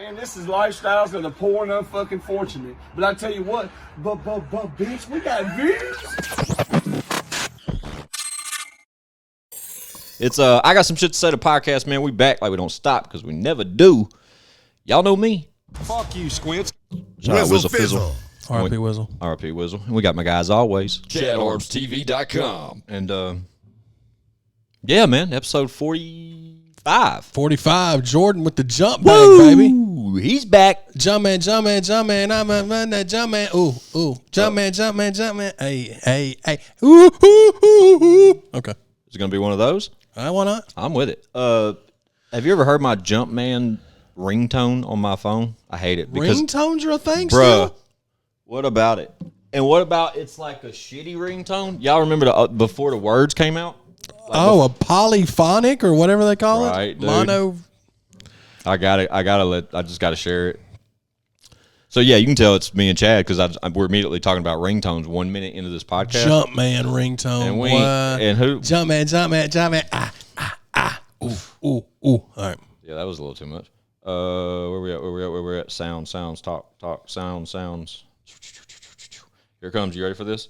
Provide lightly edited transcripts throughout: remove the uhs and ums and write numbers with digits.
man, this is lifestyles of the poor and unfucking fortunate. But I tell you what, bitch, we got views. It's I got some shit to say to podcast, man. We back like we don't stop because we never do. Y'all know me. Fuck you, Squints. Shout out Whizzle Fizzle. R.I.P. Whizzle. R.I.P. Whizzle. And we got my guys always. ChadArmesTV.com. And yeah, man, episode 45. 45, Jordan with the jump bag, baby. Ooh, he's back. Jumpman. I'm a man that Jumpman. Ooh. Jumpman. Hey. Ooh. Okay. Is it going to be one of those? Why not? I'm with it. Have you ever heard my Jumpman ringtone on my phone? I hate it. Because, ringtones are a thing, bruh, still? what about it? And what about it's like a shitty ringtone? Y'all remember before the words came out? Like a polyphonic or whatever they call it? Right, dude. Mono. I just gotta share it. So yeah, you can tell it's me and Chad because we're immediately talking about ringtones 1 minute into this podcast. Jumpman ringtone. And who? Jumpman. Ooh. All right. Yeah, that was a little too much. Where we at? Sounds. Talk. Sounds. Here it comes. You ready for this?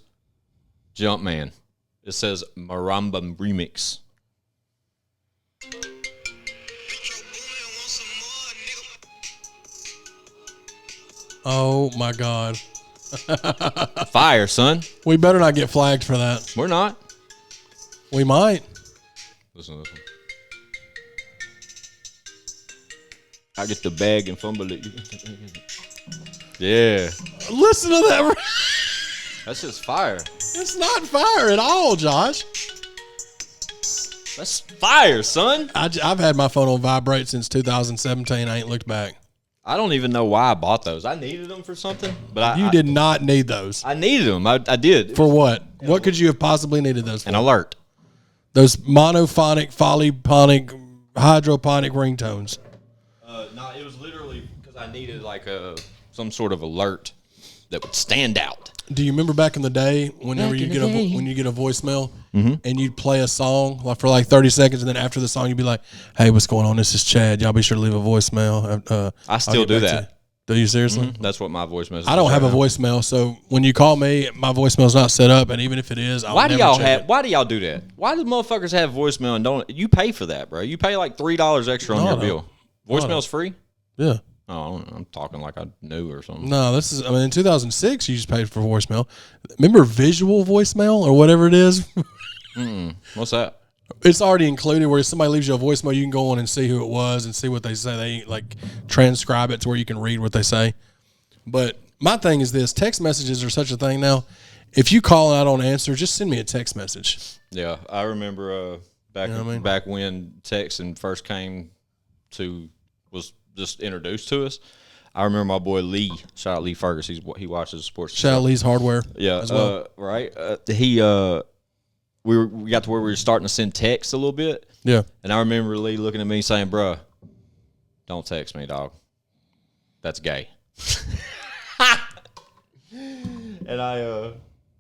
Jumpman. It says Maramba Remix. Oh my God. Fire, son. We better not get flagged for that. We're not. We might. Listen to this one. I get the bag and fumble it. Yeah. Listen to that. That's just fire. It's not fire at all, Josh. That's fire, son. I've had my phone on vibrate since 2017. I ain't looked back. I don't even know why I bought those. I needed them for something, but You did not need those. I needed them. I did. For what? What could you have possibly needed those for? An alert. Those monophonic, polyphonic, hydroponic ringtones. No, it was literally because I needed like some sort of alert that would stand out. Do you remember back in the day whenever you get a voicemail and you'd play a song like for like 30 seconds and then after the song you'd be like, "Hey, what's going on? This is Chad. Y'all be sure to leave a voicemail." I still do that. Do you seriously? Mm-hmm. That's what my voice message. I don't have a voicemail, so when you call me, my voicemail's not set up, and even if it is, Why do y'all do that? Why do motherfuckers have voicemail and don't you pay for that, bro? You pay like $3 extra on your bill. Voicemail's free? Yeah. Oh, I'm talking like I knew or something. No, in 2006, you just paid for voicemail. Remember visual voicemail or whatever it is? What's that? It's already included where somebody leaves you a voicemail, you can go on and see who it was and see what they say. They like transcribe it to where you can read what they say. But my thing is this, text messages are such a thing now. If you call and I don't answer, just send me a text message. Yeah, I remember back when texting first was just introduced to us. I remember my boy Lee. Shout out Lee Fergus. He watches sports. Shout out Lee's Hardware. Yeah, as well. Right. We got to where we were starting to send texts a little bit. Yeah. And I remember Lee looking at me saying, "Bruh, don't text me, dog. That's gay." And I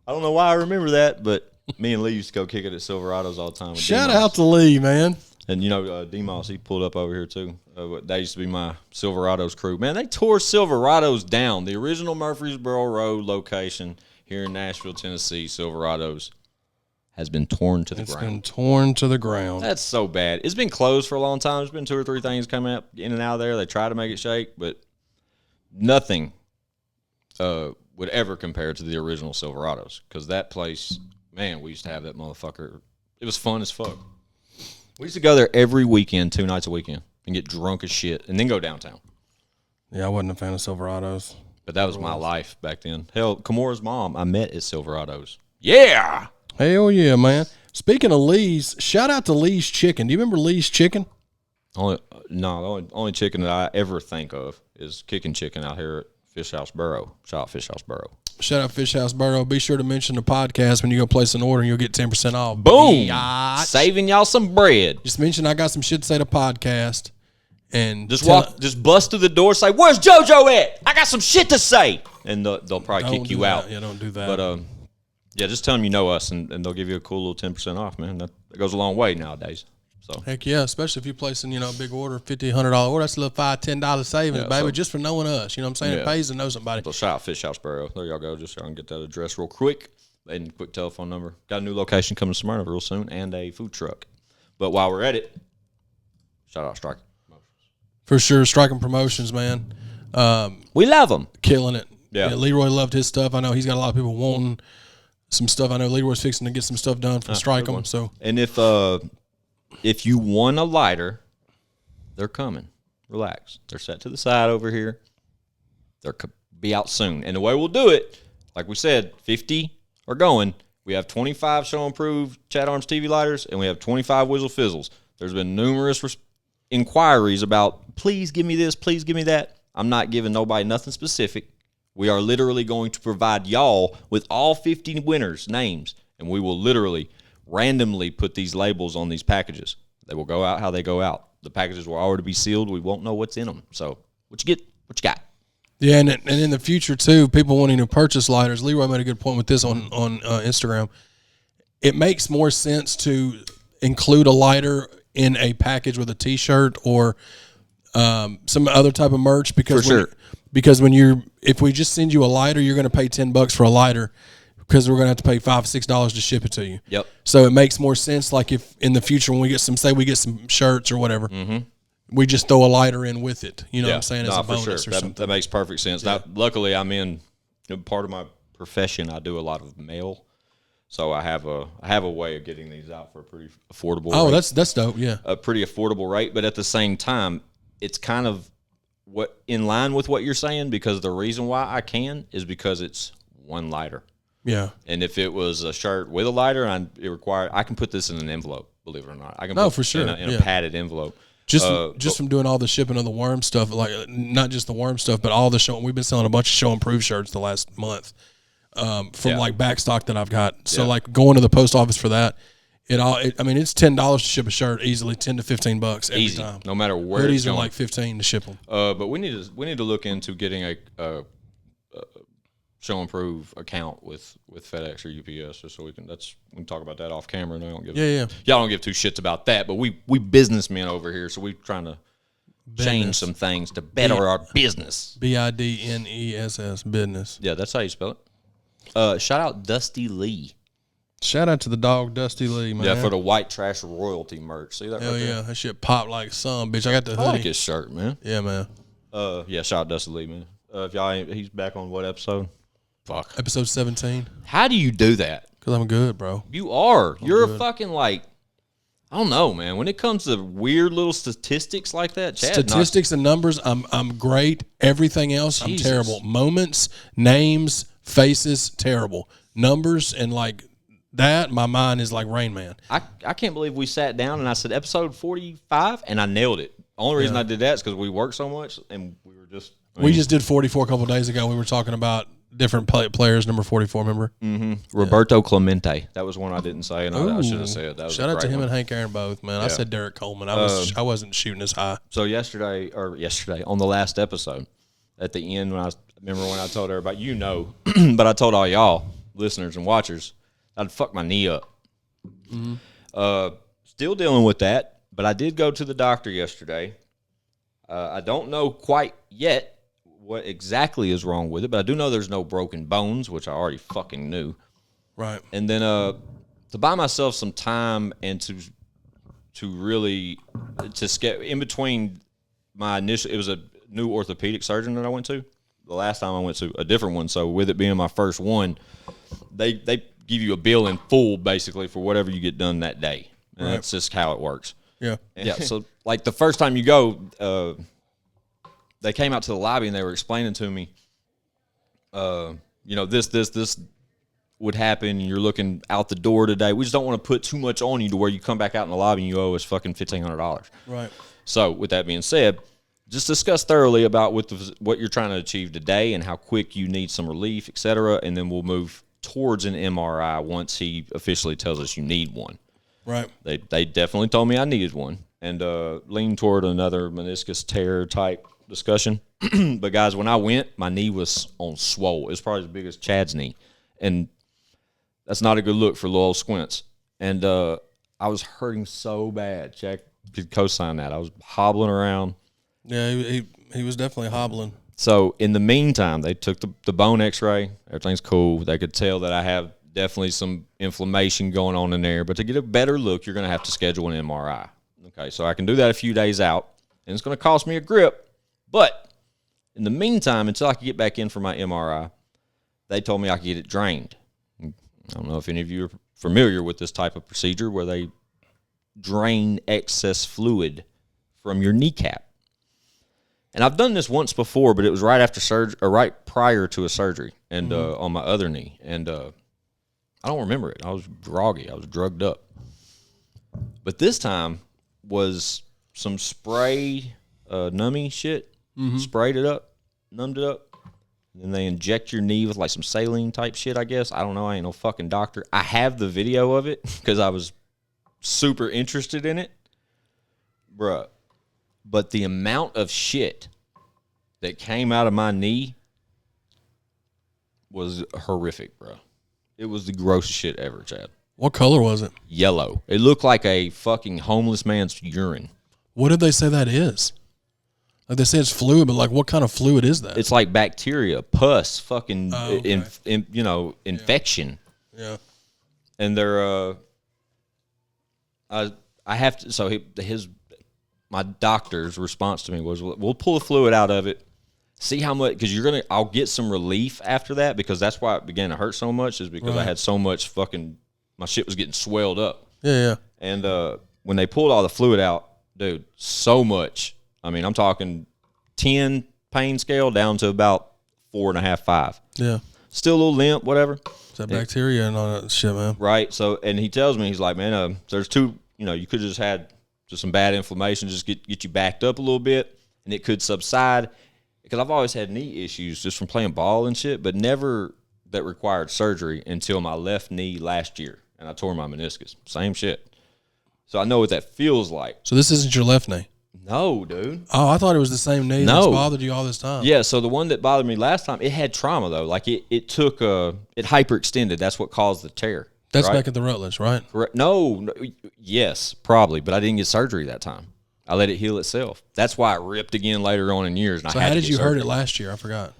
don't know why I remember that, but me and Lee used to go kick it at Silverados all the time. Shout out to Lee, man. And, D-Moss, he pulled up over here, too. That used to be my Silverados crew. Man, they tore Silverados down. The original Murfreesboro Road location here in Nashville, Tennessee, Silverados, has been torn to the ground. It's been torn to the ground. That's so bad. It's been closed for a long time. There's been 2 or 3 things coming up in and out of there. They try to make it shake, but nothing would ever compare to the original Silverados because that place, man, we used to have that motherfucker. It was fun as fuck. We used to go there every weekend, 2 nights a weekend, and get drunk as shit, and then go downtown. Yeah, I wasn't a fan of Silverados. But that was my life back then. Hell, Kamora's mom, I met at Silverados. Yeah! Hell yeah, man. Speaking of Lee's, shout out to Lee's Chicken. Do you remember Lee's Chicken? The only chicken that I ever think of is kicking chicken out here at Fish House Borough. Shout out Fish House Borough. Shout out Fish House Borough. Be sure to mention the podcast when you go place an order and you'll get 10% off. Boom! Saving y'all some bread. Just mention I got some shit to say to podcast. And just bust through the door, say, "Where's JoJo at? I got some shit to say." And they'll probably kick you out. Yeah, don't do that. But just tell them you know us and they'll give you a cool little 10% off, man. That goes a long way nowadays. So Heck yeah, especially if you're placing, a big order, $50, $100 order. That's a little $5-10 savings, Yeah, baby, so- just for knowing us. You know what I'm saying? Yeah. It pays to know somebody. So shout out Fish House Sparrow. There y'all go. Just so I can get that address real quick. And quick telephone number. Got a new location coming to Smyrna real soon and a food truck. But while we're at it, shout out Strike. For sure, Striking Promotions, man. We love them. Killing it. Yeah. Leroy loved his stuff. I know he's got a lot of people wanting some stuff. I know Leroy's fixing to get some stuff done from Strike 'em. So And if you want a lighter, they're coming. Relax. They're set to the side over here. They'll be out soon. And the way we'll do it, like we said, 50 are going. We have 25 show improved ChadArmesTV lighters, and we have 25 Whizzle Fizzles. There's been numerous inquiries about, please give me this, please give me that. I'm not giving nobody nothing specific. We are literally going to provide y'all with all 50 winners' names, and we will literally randomly put these labels on these packages. They will go out how they go out. The packages will already be sealed. We won't know what's in them. So what you get, what you got. yeah, and in the future too, people wanting to purchase lighters. Leroy made a good point with this on Instagram. It makes more sense to include a lighter in a package with a T-shirt or some other type of merch because if we just send you a lighter, you're going to pay $10 for a lighter because we're going to have to pay $5-6 to ship it to you. Yep. So it makes more sense. Like if in the future when we get some shirts or whatever, we just throw a lighter in with it. You know what I'm saying? As a bonus or something. That makes perfect sense. Yeah. Now, luckily, I'm in part of my profession. I do a lot of mail, so I have a way of getting these out for a pretty affordable. Oh, rate. that's dope. Yeah, a pretty affordable rate, but at the same time, it's kind of what in line with what you're saying because the reason why I can is because it's one lighter. Yeah. And if it was a shirt with a lighter, and I can put this in an envelope. Believe it or not, I can. No, for sure. In a padded envelope. Just from doing all the shipping of the worm stuff, like not just the worm stuff, but all the show. We've been selling a bunch of show improved shirts the last month from like back stock that I've got. So like going to the post office for that, I mean, it's $10 to ship a shirt easily, $10 to $15 every Easy, time. no matter where hoodies it's going. are like $15 to ship them. But we need to look into getting a show improve account with FedEx or UPS, just so we can talk about that off camera. And I don't give y'all don't give two shits about that, but we businessmen over here, so we're trying to change some things to better our business. BIDNESS business. Yeah, that's how you spell it. Shout out Dusty Lee. Shout out to the dog Dusty Lee, man. Yeah, for the white trash royalty merch. See that? Hell right yeah, there? that shit popped like some bitch. I got the hoodie. I like his shirt, man. Yeah, man. Yeah, shout out Dusty Lee, man. If y'all he's back on what episode? Fuck. Episode 17. How do you do that? Because I'm good, bro. You are. You're good. a fucking like. I don't know, man. When it comes to weird little statistics like that, statistics and numbers, I'm great. Everything else, Jesus. I'm terrible. Moments, names, faces, terrible. Numbers and like that, my mind is like Rain Man. I can't believe we sat down and I said episode 45 and I nailed it. Only reason I did that is because we worked so much and we were just. We just did 44 a couple of days ago. We were talking about different players. Number 44, remember? Roberto Clemente. That was one I didn't say, and I should have said that. Was Shout out to him one. and Hank Aaron both, man. I said Derek Coleman. I wasn't shooting as high. So yesterday on the last episode, at the end when I told everybody, but I told all y'all listeners and watchers, I'd fuck my knee up. Still dealing with that, but I did go to the doctor yesterday. I don't know quite yet what exactly is wrong with it, but I do know there's no broken bones, which I already fucking knew. Right. And then to buy myself some time and to really in between my initial, it was a new orthopedic surgeon that I went to. The last time I went to a different one, so with it being my first one, they give you a bill in full basically for whatever you get done that day. And that's just how it works. Yeah. Yeah. So like the first time you go, they came out to the lobby and they were explaining to me, this would happen. You're looking out the door today. We just don't want to put too much on you to where you come back out in the lobby and you owe us fucking $1,500. Right. So with that being said, just discuss thoroughly about what you're trying to achieve today and how quick you need some relief, et cetera, and then we'll move towards an MRI once he officially tells us you need one. Right. They definitely told me I needed one and leaned toward another meniscus tear type discussion. But guys, when I went, my knee was on swole. It was probably as big as Chad's knee, and that's not a good look for little Squints. And I was hurting so bad. Jack could co-sign that. I was hobbling around. Yeah, he was definitely hobbling. So in the meantime, they took the bone X-ray. Everything's cool. They could tell that I have definitely some inflammation going on in there. But to get a better look, you're going to have to schedule an MRI. Okay, so I can do that a few days out, and it's going to cost me a grip. But in the meantime, until I could get back in for my MRI, they told me I could get it drained. I don't know if any of you are familiar with this type of procedure where they drain excess fluid from your kneecap. And I've done this once before, but it was right after surgery, or right prior to a surgery, and on my other knee. And I don't remember it. I was groggy. I was drugged up. But this time was some spray nummy shit. Sprayed it up, numbed it up. And then they inject your knee with like some saline type shit, I guess. I don't know. I ain't no fucking doctor. I have the video of it because I was super interested in it. Bruh. But the amount of shit that came out of my knee was horrific, bro. It was the grossest shit ever, Chad. What color was it? Yellow. It looked like a fucking homeless man's urine. What did they say that is? Like they say it's fluid, but like what kind of fluid is that? It's like bacteria, pus, fucking, okay. infection. Yeah. And they're, I have to, so my doctor's response to me was, we'll pull the fluid out of it, see how much, because I'll get some relief after that, because that's why it began to hurt so much, is because I had so much my shit was getting swelled up. Yeah. And when they pulled all the fluid out, dude, so much. I mean, I'm talking 10 pain scale down to about 4.5, 5. Yeah. Still a little limp, whatever. It's that bacteria and all that shit, man. Right. So, and he tells me, he's like, man, there's two, you could have just had just some bad inflammation, just get you backed up a little bit, and it could subside. Because I've always had knee issues just from playing ball and shit, but never that required surgery until my left knee last year, and I tore my meniscus. Same shit. So I know what that feels like. So this isn't your left knee? No, dude. Oh, I thought it was the same knee that's bothered you all this time. Yeah, so the one that bothered me last time, it had trauma, though. Like, it it hyperextended. That's what caused the tear. That's right? back at the Rutledge, right? Correct. No, yes, probably, but I didn't get surgery that time. I let it heal itself. That's why it ripped again later on in years. And so how did you hurt it last year? I forgot.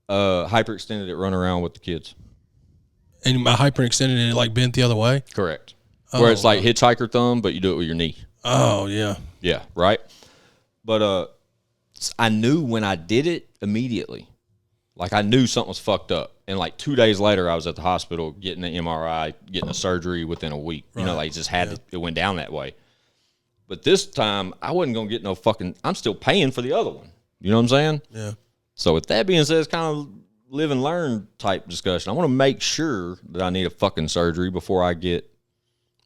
Hyperextended it, run around with the kids. And my hyperextended and it like bent the other way? Correct. Where it's like hitchhiker thumb, but you do it with your knee. Oh, yeah. Yeah, right? But I knew when I did it immediately. Like, I knew something was fucked up. And like 2 days later, I was at the hospital getting an MRI, getting a surgery within a week. Right. Like just it went down that way. But this time, I wasn't going to get no fucking, I'm still paying for the other one. You know what I'm saying? Yeah. So with that being said, it's kind of live and learn type discussion. I want to make sure that I need a fucking surgery before we're going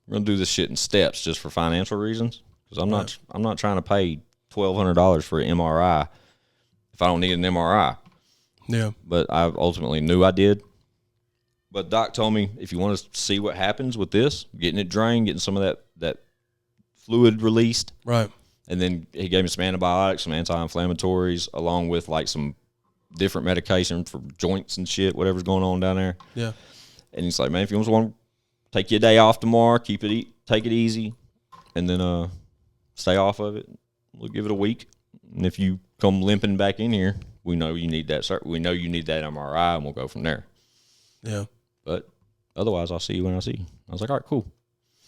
to do this shit in steps just for financial reasons. Because I'm not trying to pay $1,200 for an MRI if I don't need an MRI. Yeah. But I ultimately knew I did. But Doc told me, if you want to see what happens with this, getting it drained, getting some of that fluid released. Right. And then he gave me some antibiotics, some anti-inflammatories, along with like some different medication for joints and shit, whatever's going on down there. Yeah. And he's like, man, if you just want to take you a day off tomorrow, take it easy, and then stay off of it. We'll give it a week. And if you come limping back in here, we know you need that. We know you need that MRI, and we'll go from there. Yeah. But otherwise, I'll see you when I see you. I was like, all right, cool.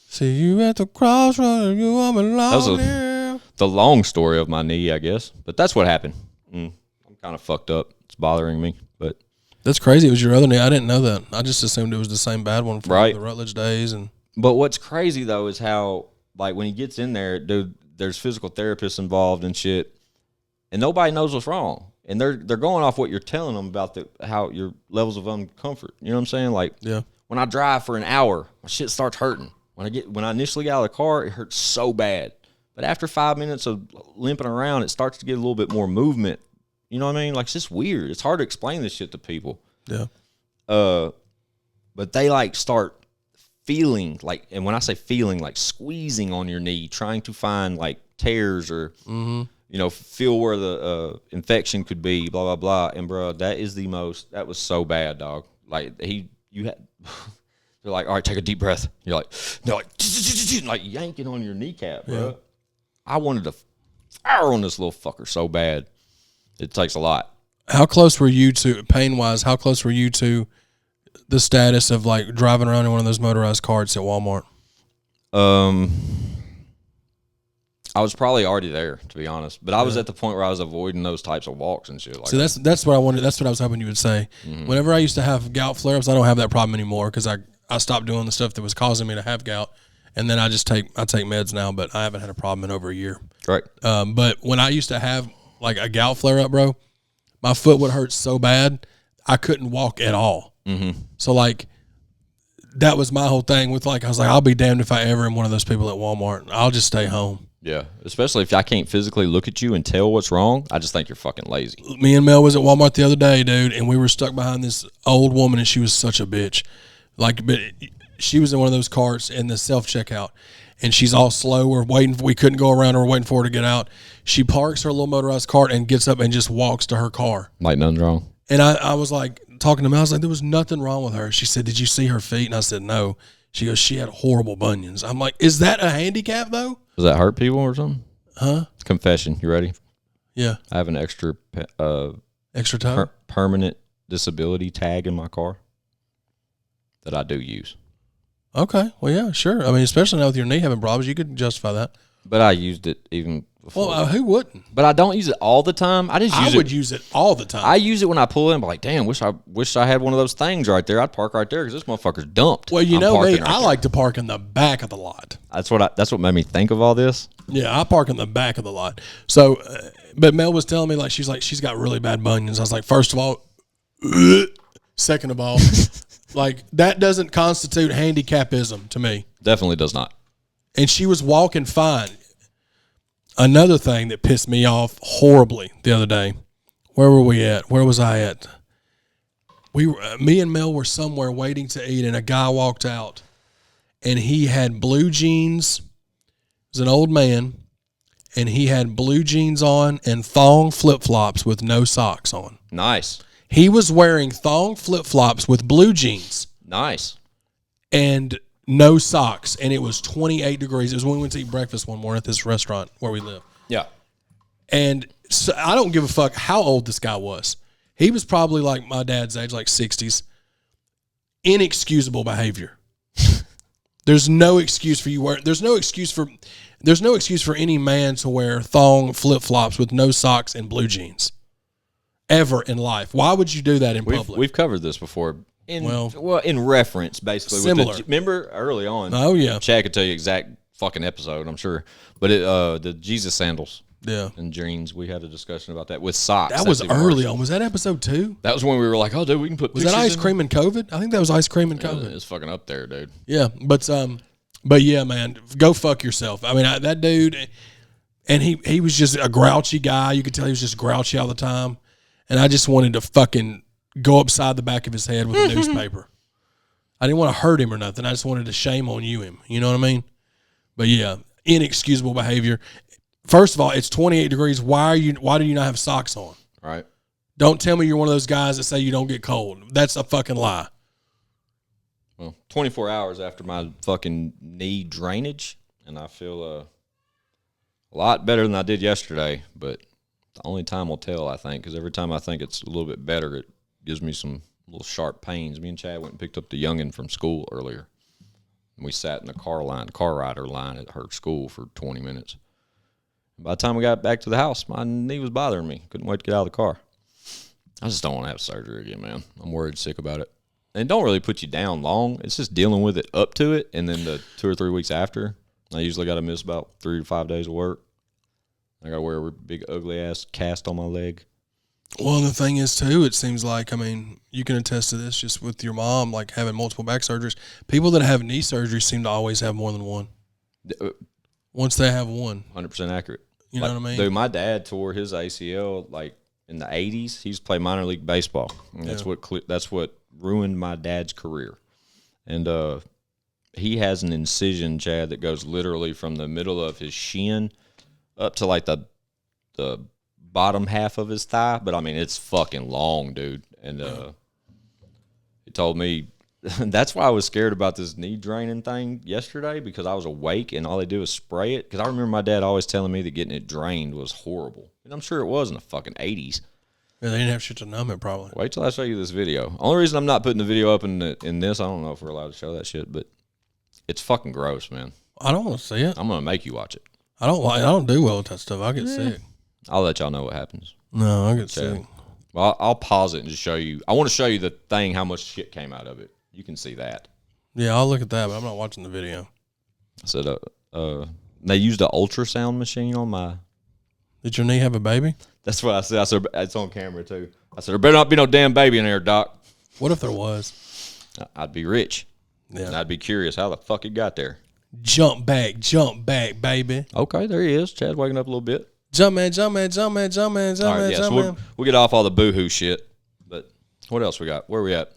See you at the crossroads. You are that was the long story of my knee, I guess. But that's what happened. I'm kind of fucked up. It's bothering me. But that's crazy. It was your other knee. I didn't know that. I just assumed it was the same bad one from the Rutledge days. But what's crazy, though, is how, like, when he gets in there, dude, there's physical therapists involved and shit, and nobody knows what's wrong. And they're going off what you're telling them about how your levels of uncomfort. You know what I'm saying? Like, when I drive for an hour, my shit starts hurting. When I initially got out of the car, it hurts so bad. But after 5 minutes of limping around, it starts to get a little bit more movement. You know what I mean? Like, it's just weird. It's hard to explain this shit to people. Yeah. But they like start feeling like, and when I say feeling, like squeezing on your knee, trying to find like tears or feel where the infection could be, blah blah blah. And bro, that was so bad, dog. Like They're like, all right, take a deep breath. You're like, they're like yanking on your kneecap, bro. Yeah. I wanted to fire on this little fucker so bad. It takes a lot. How close were you to, pain-wise, how close were you to the status of, like, driving around in one of those motorized carts at Walmart? I was probably already there, to be honest. But I was at the point where I was avoiding those types of walks and shit. Like, So that's what I wanted. That's what I was hoping you would say. Whenever I used to have gout flare-ups, I don't have that problem anymore because I stopped doing the stuff that was causing me to have gout, and then I take meds now. But I haven't had a problem in over a year. right. But when I used to have like a gout flare-up, bro, my foot would hurt so bad I couldn't walk at all. So like that was my whole thing with like I was like I'll be damned if I ever am one of those people at Walmart. I'll just stay home. Yeah, especially if I can't physically look at you and tell what's wrong. I just think you're fucking lazy. Me and Mel was at Walmart the other day, dude, and we were stuck behind this old woman, and she was such a bitch. Like, but she was in one of those carts in the self-checkout, and she's all slow. We couldn't go around her. We're waiting for her to get out. She parks her little motorized cart and gets up and just walks to her car. Like nothing's wrong. And I was like, talking to Mel, I was like, there was nothing wrong with her. She said, did you see her feet? And I said, no. She goes, she had horrible bunions. I'm like, is that a handicap, though? Does that hurt people or something? Huh? Confession. You ready? Yeah. I have an extra Extra toe? permanent disability tag in my car that I do use. Okay. Well, yeah, sure. I mean, especially now with your knee having problems, you could justify that. But I used it even before. Well, who wouldn't? But I don't use it all the time. I would use it all the time. I use it when I pull in. I'm like, damn, wish I had one of those things right there. I'd park right there because this motherfucker's dumped. Well, you I'm know me, parking right I there. like to park in the back of the lot. That's what made me think of all this. Yeah, I park in the back of the lot. So, but Mel was telling me like she's got really bad bunions. I was like, first of all, second of all, like that doesn't constitute handicapism to me. Definitely does not. And she was walking fine. Another thing that pissed me off horribly the other day. Where were we at? Where was I at? Me and Mel were somewhere waiting to eat, and a guy walked out, and he had blue jeans. He was an old man, and he had blue jeans on and thong flip-flops with no socks on. Nice. He was wearing thong flip-flops with blue jeans Nice. and no socks, and it was 28 degrees. It was when we went to eat breakfast one morning at this restaurant where we live. Yeah. And so I don't give a fuck how old this guy was. He was probably like my dad's age, like 60s. Inexcusable behavior. There's no excuse for you there's no excuse for any man to wear thong flip-flops with no socks and blue jeans ever in life. Why would you do that in public? We've covered this before. In reference, basically. Similar. Remember early on? Oh, yeah. Chad could tell you exact fucking episode, I'm sure. But the Jesus sandals Yeah. and jeans, we had a discussion about that with socks. That was That's even early worse. on. Was that episode 2? That was when we were like, oh, dude, we can put Was that pictures ice in cream and COVID? I think that was ice cream and there. COVID. It's fucking up there, dude. Yeah, but yeah, man, go fuck yourself. I mean, that dude, and he was just a grouchy guy. You could tell he was just grouchy all the time, and I just wanted to fucking go upside the back of his head with a newspaper. I didn't want to hurt him or nothing. I just wanted to shame on him. You know what I mean? But yeah, inexcusable behavior. First of all, it's 28 degrees. Why do you not have socks on? Right. Don't tell me you're one of those guys that say you don't get cold. That's a fucking lie. Well, 24 hours after my fucking knee drainage, and I feel a lot better than I did yesterday, but the only time will tell, I think, because every time I think it's a little bit better, it gives me some little sharp pains. Me and Chad went and picked up the youngin' from school earlier, and we sat in the car rider line at her school for 20 minutes. And by the time we got back to the house, my knee was bothering me. Couldn't wait to get out of the car. I just don't want to have surgery again, man. I'm worried sick about it. And it don't really put you down long. It's just dealing with it up to it, and then the 2 or 3 weeks after, I usually got to miss about 3 to 5 days of work. I got to wear a big ugly-ass cast on my leg. Well, and the thing is, too, it seems like, I mean, you can attest to this just with your mom, like having multiple back surgeries. People that have knee surgery seem to always have more than one. Once they have one. 100% accurate. You know what I mean? Dude, my dad tore his ACL, like, in the 80s. He used to play minor league baseball. And that's what ruined my dad's career. And he has an incision, Chad, that goes literally from the middle of his shin up to, like, the bottom half of his thigh, but I mean it's fucking long, dude. And he told me that's why I was scared about this knee draining thing yesterday, because I was awake and all they do is spray it. Because I remember my dad always telling me that getting it drained was horrible. And I'm sure it was in the fucking 80s. Yeah, they didn't have shit to numb it, probably. Wait till I show you this video. Only reason I'm not putting the video up in this, I don't know if we're allowed to show that shit, but it's fucking gross, man. I don't want to see it. I'm going to make you watch it. I don't do well with that stuff. I get sick. I'll let y'all know what happens. No, I get sick. Well, I'll pause it and just show you. I want to show you the thing, how much shit came out of it. You can see that. Yeah, I'll look at that, but I'm not watching the video. I said, they used an ultrasound machine on my. Did your knee have a baby? That's what I said. I said, it's on camera too. I said, there better not be no damn baby in there, Doc. What if there was? I'd be rich. Yeah. And I'd be curious how the fuck it got there. Jump back, baby. Okay, there he is. Chad waking up a little bit. Jumpman. All right, yeah, so we'll get off all the boohoo shit. But what else we got? Where are we at?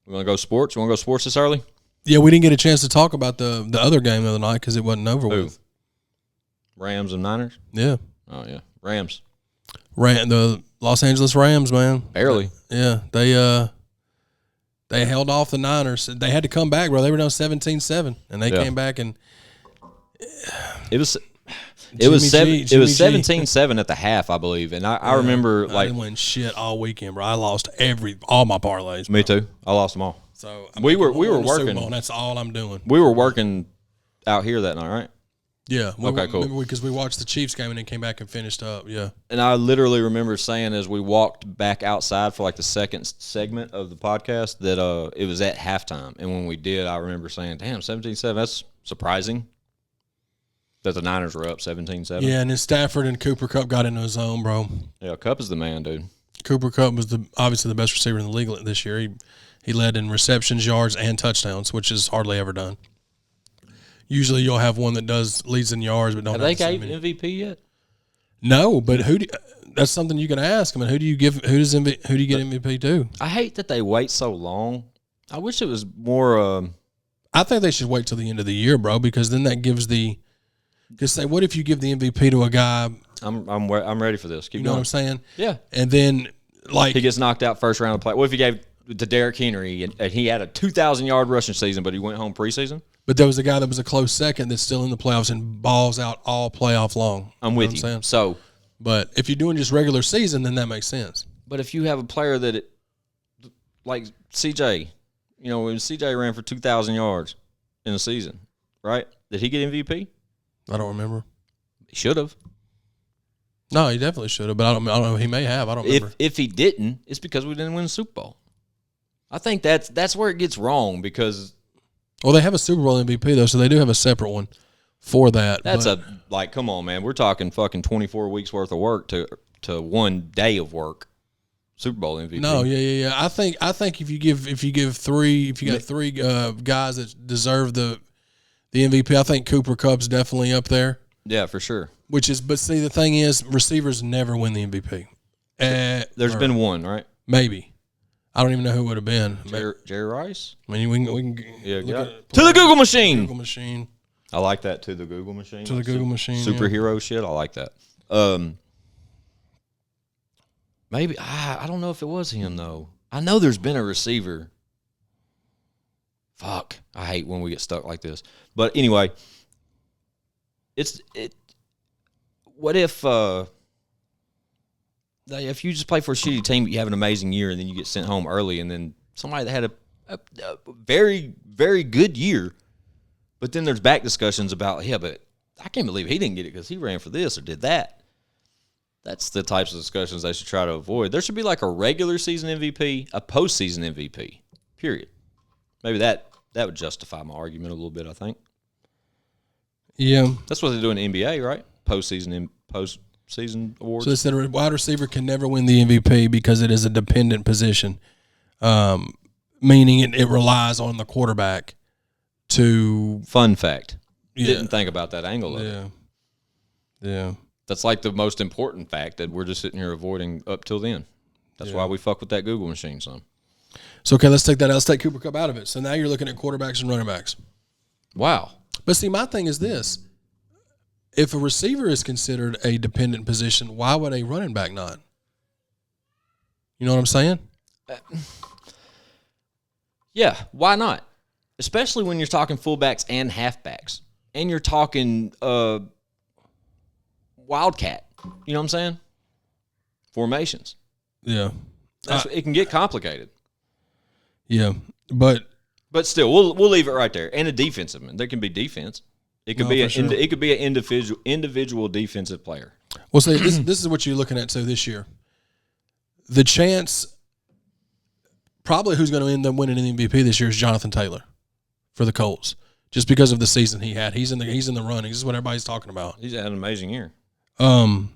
We want to go sports? You want to go sports this early? Yeah, we didn't get a chance to talk about the other game of the night because it wasn't over with. Rams and Niners? Yeah. Oh, yeah. Rams. The Los Angeles Rams, man. Barely. Yeah, they held off the Niners. They had to come back, bro. They were down 17-7, and they came back and it was 17-7 at the half, I believe. And I remember I didn't win shit all weekend, bro. I lost all my parlays. Bro. Me too. I lost them all. So we were working. Super Bowl, and that's all I'm doing. We were working out here that night, right? Yeah. Okay, cool. Because we watched the Chiefs game and then came back and finished up. Yeah. And I literally remember saying as we walked back outside for like the second segment of the podcast that it was at halftime. And when we did, I remember saying, damn, 17-7, that's surprising that the Niners were up 17-7. Yeah, and then Stafford and Cooper Kupp got into his own, bro. Yeah, Kupp is the man, dude. Cooper Kupp was obviously the best receiver in the league this year. He led in receptions, yards, and touchdowns, which is hardly ever done. Usually you'll have one that leads in yards, but don't have they gave MVP yet? No, but that's something you can ask. I mean, who do you get MVP to? I hate that they wait so long. I wish it was more. I think they should wait till the end of the year, bro, because then that gives because say, what if you give the MVP to a guy? I'm ready for this. Keep you going. know what I'm saying? Yeah. And then he gets knocked out first round of play. What if you gave to Derrick Henry and he had a 2,000-yard rushing season, but he went home preseason? But there was a guy that was a close second that's still in the playoffs and balls out all playoff long. I'm with you. So, but if you're doing just regular season, then that makes sense. But if you have a player like CJ, when CJ ran for 2,000 yards in a season, right? Did he get MVP? I don't remember. He should have. No, he definitely should have, but I don't know. He may have. I don't remember. If he didn't, it's because we didn't win the Super Bowl. I think that's where it gets wrong because. Well, they have a Super Bowl MVP though, so they do have a separate one for that. That's come on, man. We're talking fucking 24 weeks worth of work to 1 day of work. Super Bowl MVP. No, yeah. I think if you got three guys that deserve the MVP, I think Cooper Kupp's definitely up there. Yeah, for sure. But see, the thing is, receivers never win the MVP. There's been one, right? Maybe. I don't even know who it would have been. Jerry Rice? I mean, we can to the Google machine. Google machine. I like that, to the Google machine. To the Google machine. Superhero shit. I like that. Maybe I don't know if it was him though. I know there's been a receiver. Fuck. I hate when we get stuck like this. But anyway, what if you just play for a shitty team, but you have an amazing year, and then you get sent home early, and then somebody that had a very, very good year, but then there's back discussions about, but I can't believe he didn't get it because he ran for this or did that. That's the types of discussions they should try to avoid. There should be like a regular season MVP, a postseason MVP, period. Maybe that would justify my argument a little bit, I think. Yeah. That's what they do in the NBA, right? Postseason awards. So they said a wide receiver can never win the MVP because it is a dependent position, meaning it relies on the quarterback to. Fun fact. Yeah. Didn't think about that angle of it. Yeah. That's like the most important fact that we're just sitting here avoiding up till then. That's why we fuck with that Google machine, son. So, okay, let's take that out. Let's take Cooper Kupp out of it. So now you're looking at quarterbacks and running backs. Wow. But see, my thing is this. If a receiver is considered a dependent position, why would a running back not? You know what I'm saying? Yeah, why not? Especially when you're talking fullbacks and halfbacks, and you're talking wildcat. You know what I'm saying? Formations. Yeah. It can get complicated. Yeah, but still, we'll leave it right there. And a defensive man. There can be defense. It could be it could be an individual defensive player. Well, see, this is what you're looking at too this year. The chance, probably who's going to end up winning an MVP this year is Jonathan Taylor for the Colts, just because of the season he had. He's in the running. This is what everybody's talking about. He's had an amazing year. Would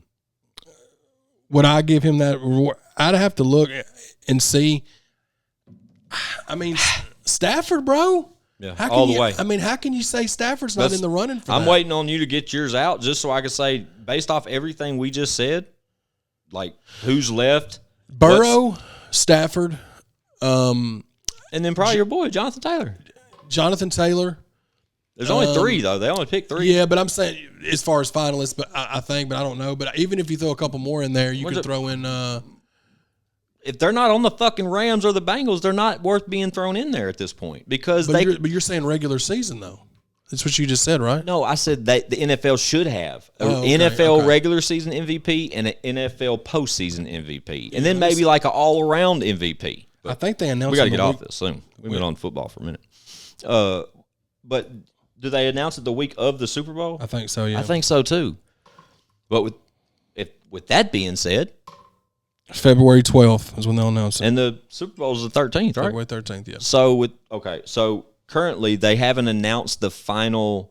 I give him that reward? I'd have to look and see. I mean, Stafford, bro. Yeah, all the way. I mean, how can you say Stafford's not in the running for I'm that? waiting on you to get yours out just so I can say, based off everything we just said, like who's left. Burrow, Stafford. And then probably your boy, Jonathan Taylor. Jonathan Taylor. There's only three, though. They only picked three. Yeah, but I'm saying as far as finalists, but I think, but I don't know. But even if you throw a couple more in there, you can throw in if they're not on the fucking Rams or the Bengals, they're not worth being thrown in there at this point because but you're saying regular season though. That's what you just said, right? No, I said that the NFL should have an NFL regular season MVP and an NFL postseason MVP, and then maybe like an all-around MVP. But I think they announced. We got to get off this soon. We've been on football for a minute. But do they announce it the week of the Super Bowl? I think so. Yeah, I think so too. But with that being said, February 12th is when they'll announce it, and the Super Bowl is the 13th, right? February 13th. Yeah. So currently they haven't announced the final.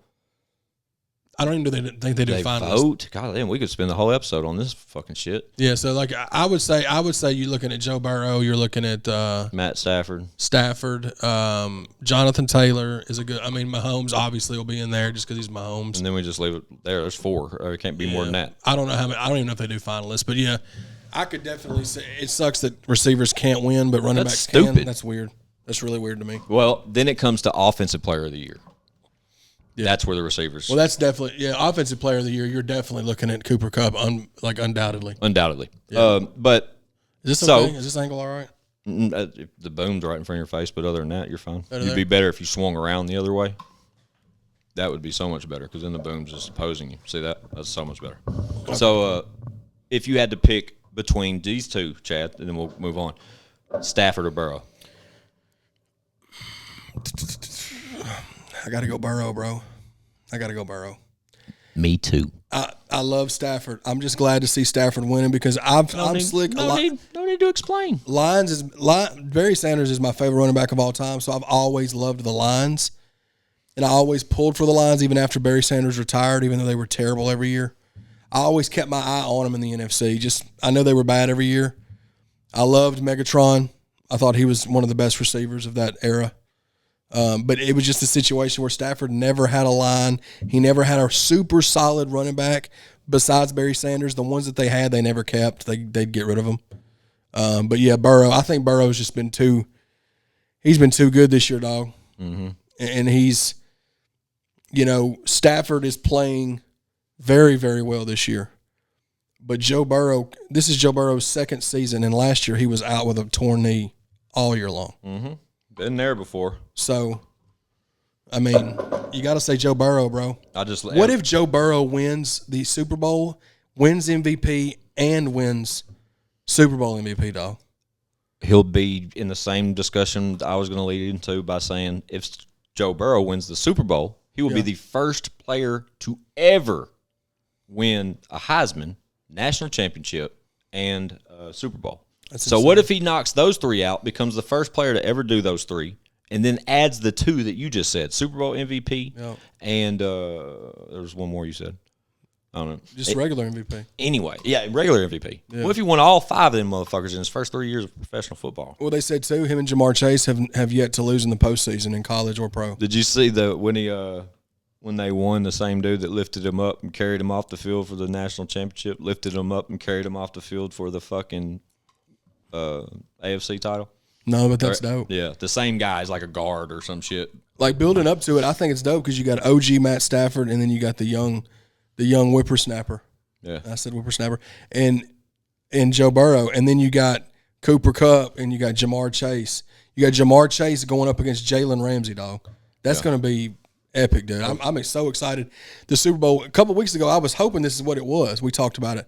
I don't even think they do finalists. Vote. God damn, we could spend the whole episode on this fucking shit. Yeah, so like I would say you're looking at Joe Burrow, you're looking at Matt Stafford. Jonathan Taylor is a good. I mean, Mahomes obviously will be in there just because he's Mahomes. And then we just leave it there. There's four. It can't be more than that. I don't know how many. I don't even know if they do finalists, but yeah, I could definitely say it sucks that receivers can't win, but running backs stupid. can. That's weird. That's really weird to me. Well, then it comes to Offensive Player of the Year. Yeah. That's where the receivers. Well, that's definitely Offensive Player of the Year. You're definitely looking at Cooper Kupp, undoubtedly. Yeah. But is this okay? Is this angle all right? The boom's right in front of your face, but other than that, you're fine. You'd be better if you swung around the other way. That would be so much better because then the boom's just opposing you. See that? That's so much better. Okay. So if you had to pick between these two, Chad, and then we'll move on, Stafford or Burrow? I got to go Burrow, bro. I got to go Burrow. Me too. I love Stafford. I'm just glad to see Stafford winning because I'm slick. No need to explain. Barry Sanders is my favorite running back of all time, so I've always loved the Lions. And I always pulled for the Lions even after Barry Sanders retired, even though they were terrible every year. I always kept my eye on them in the NFC. I know they were bad every year. I loved Megatron. I thought he was one of the best receivers of that era. But it was just a situation where Stafford never had a line. He never had a super solid running back besides Barry Sanders. The ones that they had, they never kept. They'd get rid of them. But yeah, Burrow. I think Burrow's just been too good this year, dog. Mm-hmm. And he's, Stafford is playing very, very well this year. But this is Joe Burrow's second season, and last year he was out with a torn knee all year long. Mm-hmm. Been there before. So, I mean, you got to say Joe Burrow, bro. What if Joe Burrow wins the Super Bowl, wins MVP, and wins Super Bowl MVP, dog? He'll be in the same discussion I was going to lead into by saying if Joe Burrow wins the Super Bowl, he will be the first player to ever win a Heisman, national championship, and Super Bowl. So what if he knocks those three out, becomes the first player to ever do those three, and then adds the two that you just said, Super Bowl MVP, and there was one more you said. I don't know. Just regular MVP. Anyway, yeah, regular MVP. Yeah. What if he won all five of them motherfuckers in his first 3 years of professional football? Well, they said, too, him and Jamar Chase have yet to lose in the postseason in college or pro. Did you see when they won, the same dude that lifted him up and carried him off the field for the national championship, lifted him up and carried him off the field for the fucking AFC title? No, but that's dope. Yeah, the same guy's like a guard or some shit. Like building up to it, I think it's dope because you got OG Matt Stafford and then you got the young whippersnapper. Yeah, I said whippersnapper and Joe Burrow, and then you got Cooper Kupp and you got Jamar Chase. You got Jamar Chase going up against Jalen Ramsey, dog. That's going to be epic, dude. I'm so excited. The Super Bowl, a couple of weeks ago, I was hoping this is what it was. We talked about it.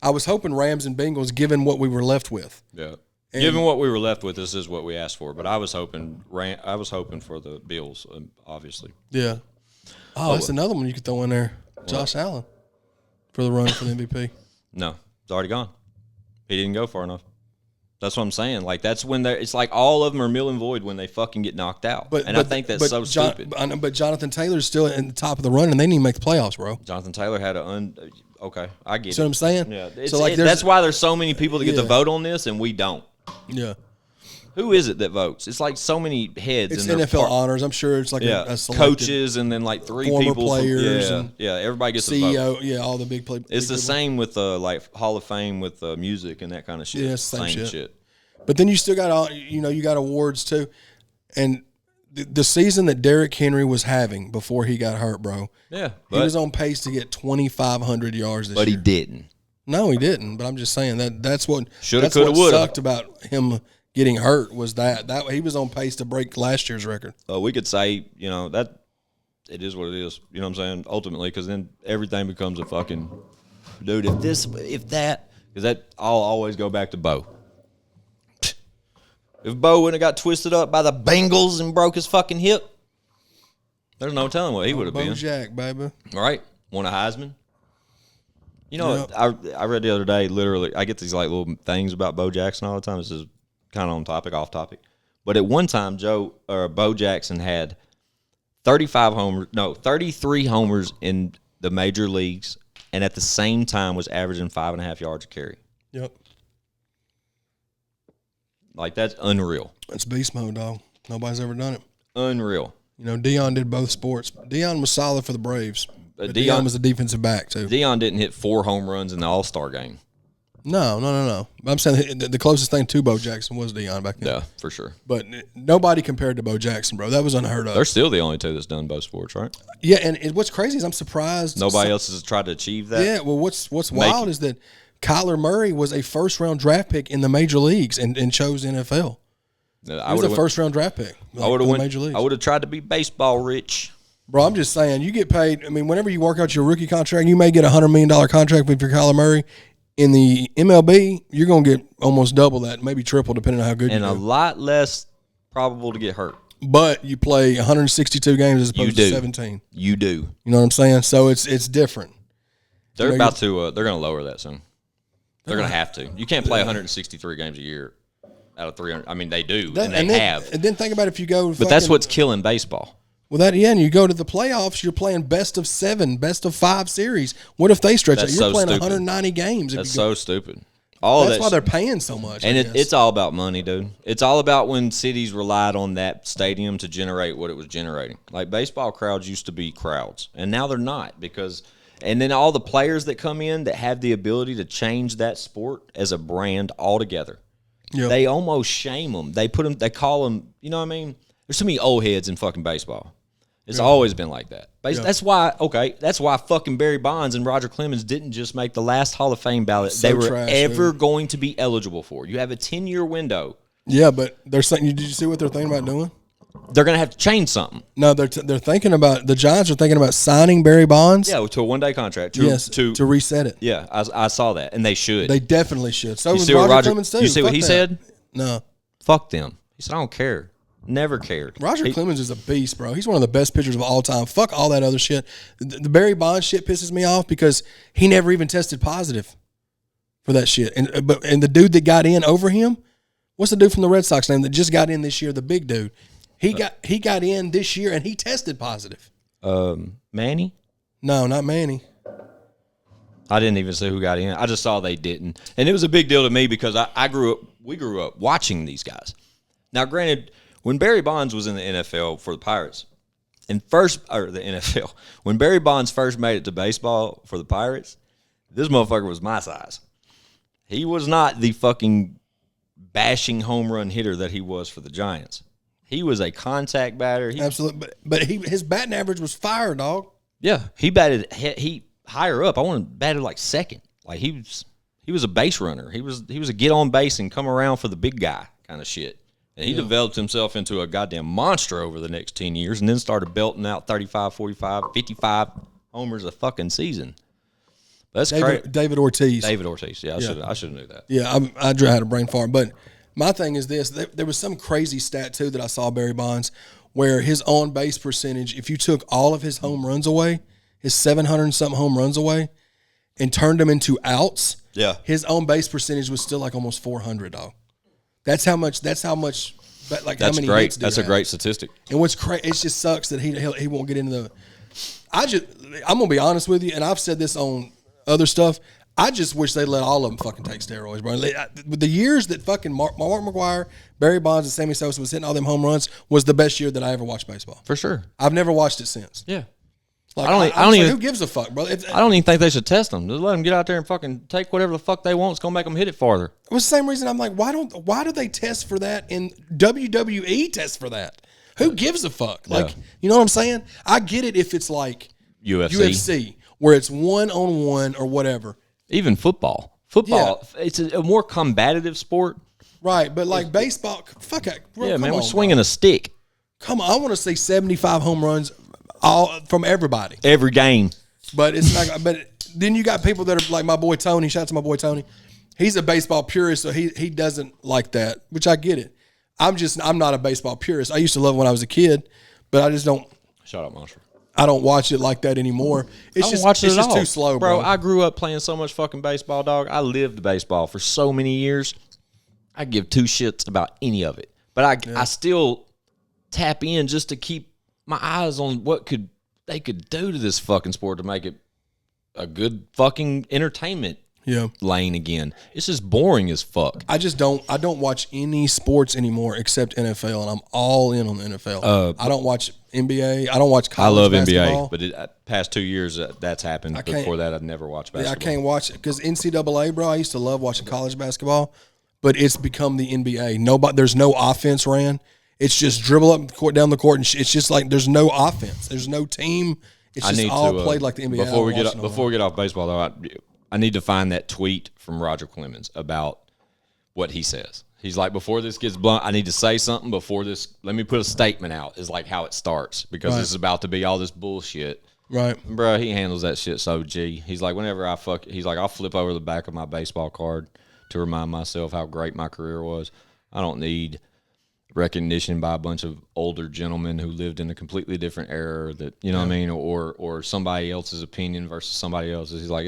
I was hoping Rams and Bengals, given what we were left with. Yeah. Given what we were left with, this is what we asked for. But I was hoping for the Bills, obviously. Yeah. Oh, that's another one you could throw in there. Josh Allen for the run for the MVP. No, it's already gone. He didn't go far enough. That's what I'm saying. Like, that's when it's like all of them are null and void when they fucking get knocked out. I think that's so stupid. But Jonathan Taylor's still in the top of the run, and they didn't even make the playoffs, bro. Jonathan Taylor had okay, I get it. See what I'm saying? Yeah. That's why there's so many people that get to vote on this, and we don't. Yeah. Who is it that votes? It's like so many heads. It's in NFL honors. I'm sure it's like a coaches and then like three former people. Players everybody gets CEO, a vote. Yeah, all the big players. It's the same with like Hall of Fame with music and that kind of shit. Yeah, it's the same shit. But then you still got you got awards too, and the season that Derrick Henry was having before he got hurt, bro. Yeah, he was on pace to get 2,500 yards this year. But he didn't. No, he didn't. But I'm just saying that's what shoulda, coulda, woulda. Sucked about him getting hurt was that he was on pace to break last year's record. We could say that it is what it is. You know what I'm saying? Ultimately, because then everything becomes a fucking dude. If that, because that I'll always go back to Bo. If Bo wouldn't have got twisted up by the Bengals and broke his fucking hip, there's no telling what he would have been. Jack, baby. Right? Won a Heisman. I read the other day, literally, I get these like little things about Bo Jackson all the time. This is kind of on topic, off topic. But at one time, Bo Jackson had 33 homers in the major leagues, and at the same time was averaging 5.5 yards a carry. Yep. Like, that's unreal. That's beast mode, dog. Nobody's ever done it. Unreal. Deion did both sports. Deion was solid for the Braves. But Deion was a defensive back, too. Deion didn't hit 4 home runs in the All-Star game. No. I'm saying the closest thing to Bo Jackson was Deion back then. Yeah, for sure. But nobody compared to Bo Jackson, bro. That was unheard of. They're still the only two that's done both sports, right? Yeah, and what's crazy is I'm surprised. Nobody else has tried to achieve that. Yeah, well, what's wild is that Kyler Murray was a first-round draft pick in the major leagues and chose NFL. He was a first-round draft pick. I would have major leagues. I would have tried to be baseball rich. Bro, I'm just saying, you get paid. I mean, whenever you work out your rookie contract, you may get a $100 million contract with your Kyler Murray. In the MLB, you're going to get almost double that, maybe triple, depending on how good you do. And a lot less probable to get hurt. But you play 162 games as opposed to 17. You do. You know what I'm saying? So it's different. They're about to. They're going to lower that soon. They're going to have to. You can't play 163 games a year out of 300. I mean, they do, and they have. And then think about if you go. But that's what's killing baseball. Well, and you go to the playoffs, you're playing best of 7, best of 5 series. What if they stretch out? You're playing 190 games. That's so stupid. That's why they're paying so much. And it's all about money, dude. It's all about when cities relied on that stadium to generate what it was generating. Like, baseball crowds used to be crowds, and now they're not and then all the players that come in that have the ability to change that sport as a brand altogether. Yep. They almost shame them. They call them, you know what I mean? There's so many old heads in fucking baseball. It's always been like that. That's why fucking Barry Bonds and Roger Clemens didn't just make the last Hall of Fame ballot they were going to be eligible for. You have a 10-year window. Yeah, but they're saying, did you see what they're thinking about doing? They're going to have to change something. No, they're thinking about, the Giants are thinking about signing Barry Bonds. Yeah, to a one-day contract. To reset it. Yeah, I saw that, and they should. They definitely should. So you Roger Clemens too. You see what he said? No. Fuck them. He said, I don't care. Never cared. Roger Clemens is a beast, bro. He's one of the best pitchers of all time. Fuck all that other shit. The Barry Bonds shit pisses me off because he never even tested positive for that shit. And the dude that got in over him, what's the dude from the Red Sox name that just got in this year? The big dude. He got in this year and he tested positive. Manny? No, not Manny. I didn't even see who got in. I just saw they didn't, and it was a big deal to me because we grew up watching these guys. Now, granted, when Barry Bonds was in the NFL for the Pirates, the NFL, when Barry Bonds first made it to baseball for the Pirates, this motherfucker was my size. He was not the fucking bashing home run hitter that he was for the Giants. He was a contact batter. Absolutely, but his batting average was fire, dog. Yeah, he batted higher up. I want to batted like second. Like he was a base runner. He was a get on base and come around for the big guy kind of shit. And he developed himself into a goddamn monster over the next 10 years and then started belting out 35, 45, 55 homers a fucking season. That's crazy. David Ortiz. David Ortiz. Yeah, I should have knew that. Yeah, I had a brain fart. But my thing is this. There was some crazy stat, too, that I saw Barry Bonds where his on-base percentage, if you took all of his home runs away, his 700-something home runs away, and turned them into outs, his on-base percentage was still like almost 400, dog. That's how much. Like that's how many great. hits That's a great statistic. And what's crazy, it just sucks that he won't get into the. I'm gonna be honest with you, and I've said this on other stuff. I just wish they let all of them fucking take steroids, bro. The years that fucking Mark McGwire, Barry Bonds, and Sammy Sosa was hitting all them home runs was the best year that I ever watched baseball. For sure. I've never watched it since. Yeah. Like, I don't even. Who gives a fuck, bro? I don't even think they should test them. Just let them get out there and fucking take whatever the fuck they want. It's gonna make them hit it farther. It was the same reason I'm like, why do they test for that and WWE test for that? Who gives a fuck? Like, you know what I'm saying? I get it if it's like UFC where it's 1-on-1 or whatever. Even football, it's a more combative sport, right? But like baseball, fuck it, bro, yeah, man, we're swinging a stick. Come on, I want to see 75 home runs. All from everybody, every game, but it's not. But then you got people that are like my boy Tony. Shout out to my boy Tony. He's a baseball purist, so he doesn't like that, which I get it. I'm not a baseball purist. I used to love it when I was a kid, but I just don't. Shut up, monster. I don't watch it like that anymore. It's just too slow, bro. I grew up playing so much fucking baseball, dog. I lived baseball for so many years. I give two shits about any of it, but I still tap in just to keep my eyes on what they could do to this fucking sport to make it a good fucking entertainment lane again. It's just boring as fuck. I don't watch any sports anymore except NFL, and I'm all in on the NFL. I don't watch NBA. I don't watch college basketball. NBA, but past 2 years that's happened. Before that, I'd never watched basketball. I can't watch it because NCAA, bro, I used to love watching college basketball, but it's become the NBA. There's no offense ran. It's just dribble up the court, down the court, and it's just like there's no offense. There's no team. It's just all played like the NBA. Before we get off baseball, though, I need to find that tweet from Roger Clemens about what he says. He's like, before this gets blunt, I need to say something before this. Let me put a statement out, is like how it starts, because this is about to be all this bullshit. Right. Bro, he handles that shit so G. He's like, whenever he's like, I'll flip over the back of my baseball card to remind myself how great my career was. I don't need recognition by a bunch of older gentlemen who lived in a completely different era, that what I mean, or somebody else's opinion versus somebody else's. He's like,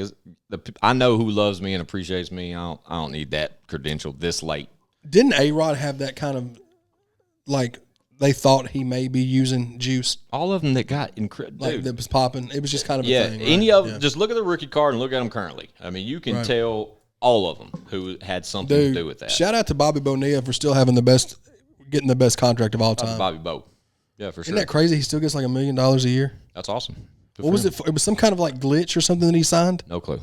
I know who loves me and appreciates me. I don't need that credential this late. Didn't A-Rod have that kind of, like, they thought he may be using juice? All of them that got incredible, like that was popping. It was just kind of a thing. Right? Any of them. Just look at the rookie card and look at them currently. I mean, you can tell all of them who had something to do with that. Shout out to Bobby Bonilla for still having getting the best contract of all time. Bobby Bo. Yeah, for sure. Isn't that crazy? He still gets like $1 million a year. That's awesome. What was it for? It was some kind of like glitch or something that he signed? No clue.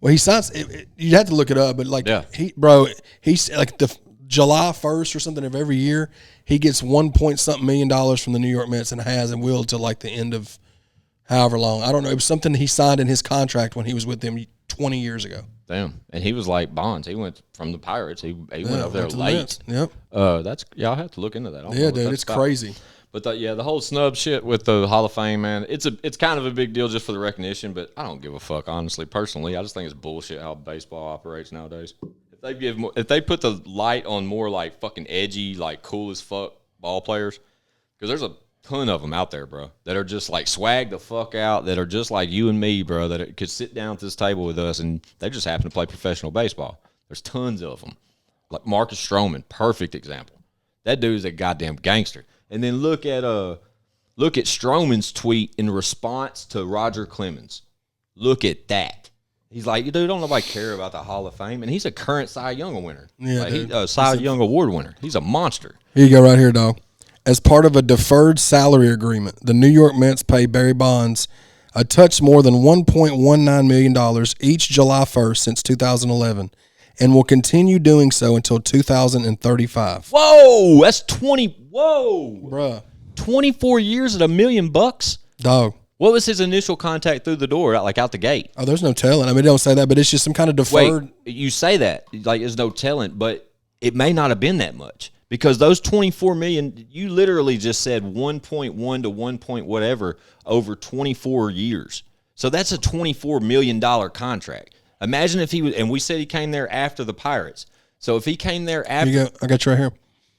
Well, he signs. You'd have to look it up, but like he's like the July 1st or something of every year, he gets $1.something million from the New York Mets and will till like the end of however long. I don't know. It was something he signed in his contract when he was with them 20 years ago. Damn. And he was like Bonds. He went from the Pirates. He went over there late. Yep. I'll have to look into that. Dude, it's crazy. But the whole snub shit with the Hall of Fame, man, it's kind of a big deal just for the recognition, but I don't give a fuck, honestly, personally. I just think it's bullshit how baseball operates nowadays. If they put the light on more like fucking edgy, like cool as fuck ball players, because there's a ton of them out there, bro, that are just like swag the fuck out, that are just like you and me, bro, that could sit down at this table with us and they just happen to play professional baseball. There's tons of them. Like Marcus Stroman, perfect example. That dude's a goddamn gangster. And then look at Stroman's tweet in response to Roger Clemens. Look at that. He's like, dude, don't nobody care about the Hall of Fame, and he's a current Cy Young winner. Yeah, like, he's a Cy Young Award winner. He's a monster. Here you go, right here, dog. As part of a deferred salary agreement, the New York Mets pay Barry Bonds a touch more than $1.19 million each July 1st since 2011, and will continue doing so until 2035. Whoa, that's 20. Whoa, bruh, 24 years at $1 million, dog. What was his initial contact through the door, like out the gate? Oh, there's no telling. I mean, don't say that, but it's just some kind of deferred. Wait, you say that like there's no telling, but it may not have been that much because those 24 million, you literally just said 1.1 to 1 point whatever over 24 years. So that's a $24 million contract. Imagine if he was, and we said he came there after the Pirates. So if he came there after, Here you go. I got you right here.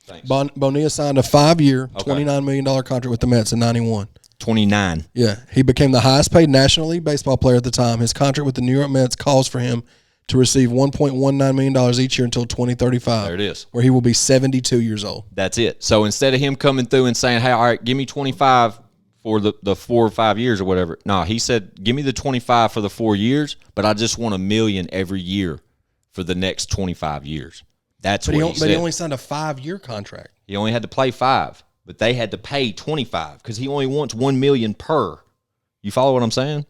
Thanks. Bonilla signed a 5-year, $29 million contract with the Mets in 91. 29. Yeah. He became the highest paid National League baseball player at the time. His contract with the New York Mets calls for him to receive $1.19 million each year until 2035. There it is. Where he will be 72 years old. That's it. So instead of him coming through and saying, hey, all right, give me 25 for the 4 or 5 years or whatever. No, he said, give me the 25 for the 4 years, but I just want $1 million every year for the next 25 years. That's what he said. But he only signed a 5-year contract. He only had to play 5, but they had to pay 25 because he only wants $1 million per. You follow what I'm saying?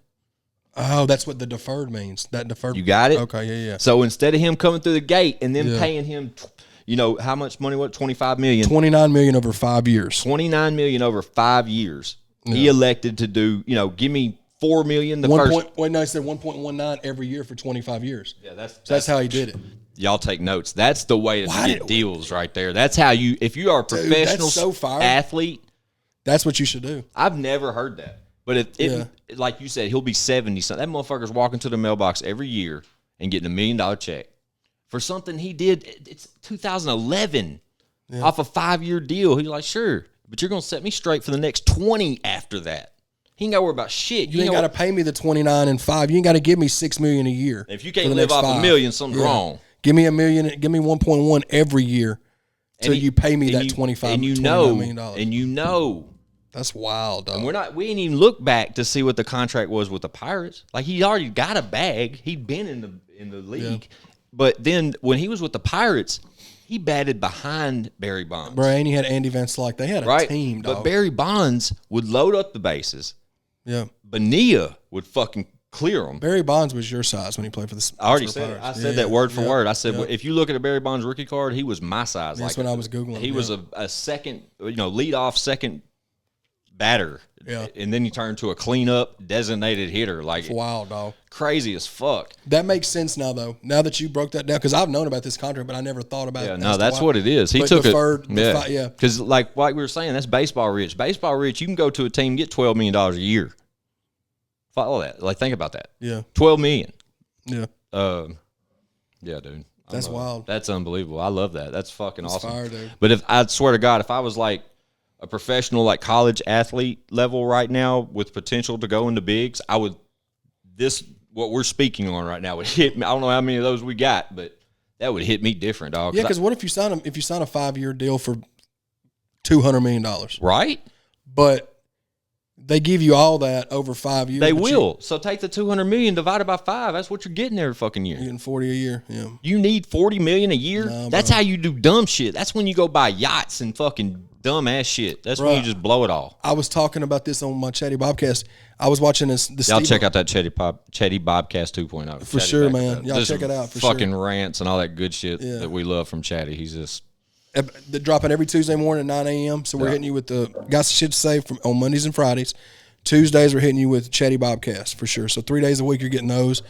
Oh, that's what the deferred means. That deferred. You got it? Okay, yeah. So instead of him coming through the gate and then paying him, how much money? What, $25 million? $29 million over 5 years. $29 million over 5 years. Yeah. He elected to do, give me $4 million the first. I said 1.19 every year for 25 years. Yeah, that's how he did it. Y'all take notes. That's the way to get deals right there. That's how if you are a professional athlete. That's what you should do. I've never heard that. But if like you said, he'll be 70 something. That motherfucker's walking to the mailbox every year and getting $1 million check for something he did. It's 2011 off a 5-year deal. He's like, sure, but you're going to set me straight for the next 20 after that. He ain't got to worry about shit. You ain't got to pay me the 29 and 5. You ain't got to give me $6 million a year. If you can't live off $1 million, something's wrong. Give me $1 million. Give me 1.1 every year till you pay me that $29 million. And that's wild, dog. And we ain't even look back to see what the contract was with the Pirates. Like, he already got a bag. He'd been in the league. Yeah. But then when he was with the Pirates, he batted behind Barry Bonds. Bro, and he had Andy Van Slyke. They had a team, dog. But Barry Bonds would load up the bases. Yeah. Bonilla would fucking clear them. Barry Bonds was your size when he played for the I already said it. I said that word for word. I said, if you look at a Barry Bonds rookie card, he was my size. That's what I was Googling. He was a second, lead off second batter. Yeah. And then he turned to a cleanup designated hitter. Like, it's wild, dog. Crazy as fuck. That makes sense now, though. Now that you broke that down, because I've known about this contract, but I never thought about it. Yeah, no, that's what it is. He took deferred, it. Yeah. Because like we were saying, that's baseball rich. Baseball rich, you can go to a team and get $12 million a year. Follow that. Like, think about that. Yeah. $12 million. Yeah. Yeah, dude. That's wild. That's unbelievable. I love that. That's fucking awesome. Fire, dude. But I swear to God, if I was like a professional, like college athlete level right now with potential to go into bigs, what we're speaking on right now would hit me. I don't know how many of those we got, but that would hit me different, dog. Yeah, because what if you sign a 5-year deal for $200 million? Right. But they give you all that over 5 years. They will. So take the $200 million divided by 5. That's what you're getting every fucking year. You're getting 40 a year. Yeah. You need $40 million a year. No, that's how you do dumb shit. That's when you go buy yachts and fucking dumb ass shit. That's when you just blow it all. I was talking about this on my Chatty Bobcast. I was watching this. Y'all check out that Chatty Bobcast 2.0. For sure, man. Y'all check it out. For fucking rants and all that good shit that we love from Chatty. He's just. They're dropping every Tuesday morning at 9 a.m. So we're hitting you with got some shit to say on Mondays and Fridays. Tuesdays we're hitting you with Chatty Bobcast for sure. So 3 days a week you're getting those,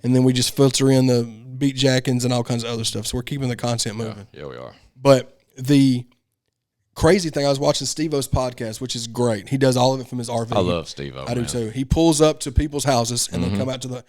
and then we just filter in the beat jackins and all kinds of other stuff. So we're keeping the content moving. Yeah, we are. But the crazy thing, I was watching Steve-O's podcast, which is great. He does all of it from his RV. I love Steve-O. I do too. He pulls up to people's houses and then come out to the.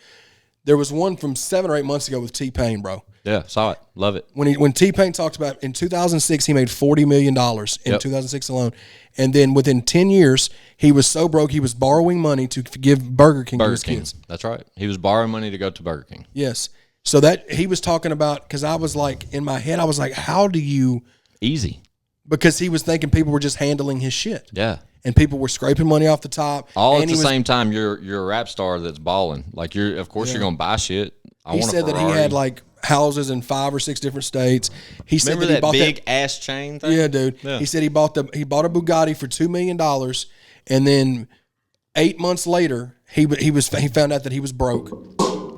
There was one from 7 or 8 months ago with T-Pain, bro. Yeah, saw it. Love it. When T-Pain talked about in 2006, he made $40 million in 2006 alone. And then within 10 years, he was so broke, he was borrowing money to give Burger King to his kids. That's right. He was borrowing money to go to Burger King. Yes. So that he was talking about, because I was like, in my head, I was like, how do you. Easy. Because he was thinking people were just handling his shit. Yeah. And people were scraping money off the top. All at the same time, you're a rap star that's balling. Like, of course you're going to buy shit. He said that he had like houses in 5 or 6 different states. He said Remember that he bought big ass chain thing? Yeah, dude. Yeah. He said he bought a Bugatti for $2 million, and then 8 months later he found out that he was broke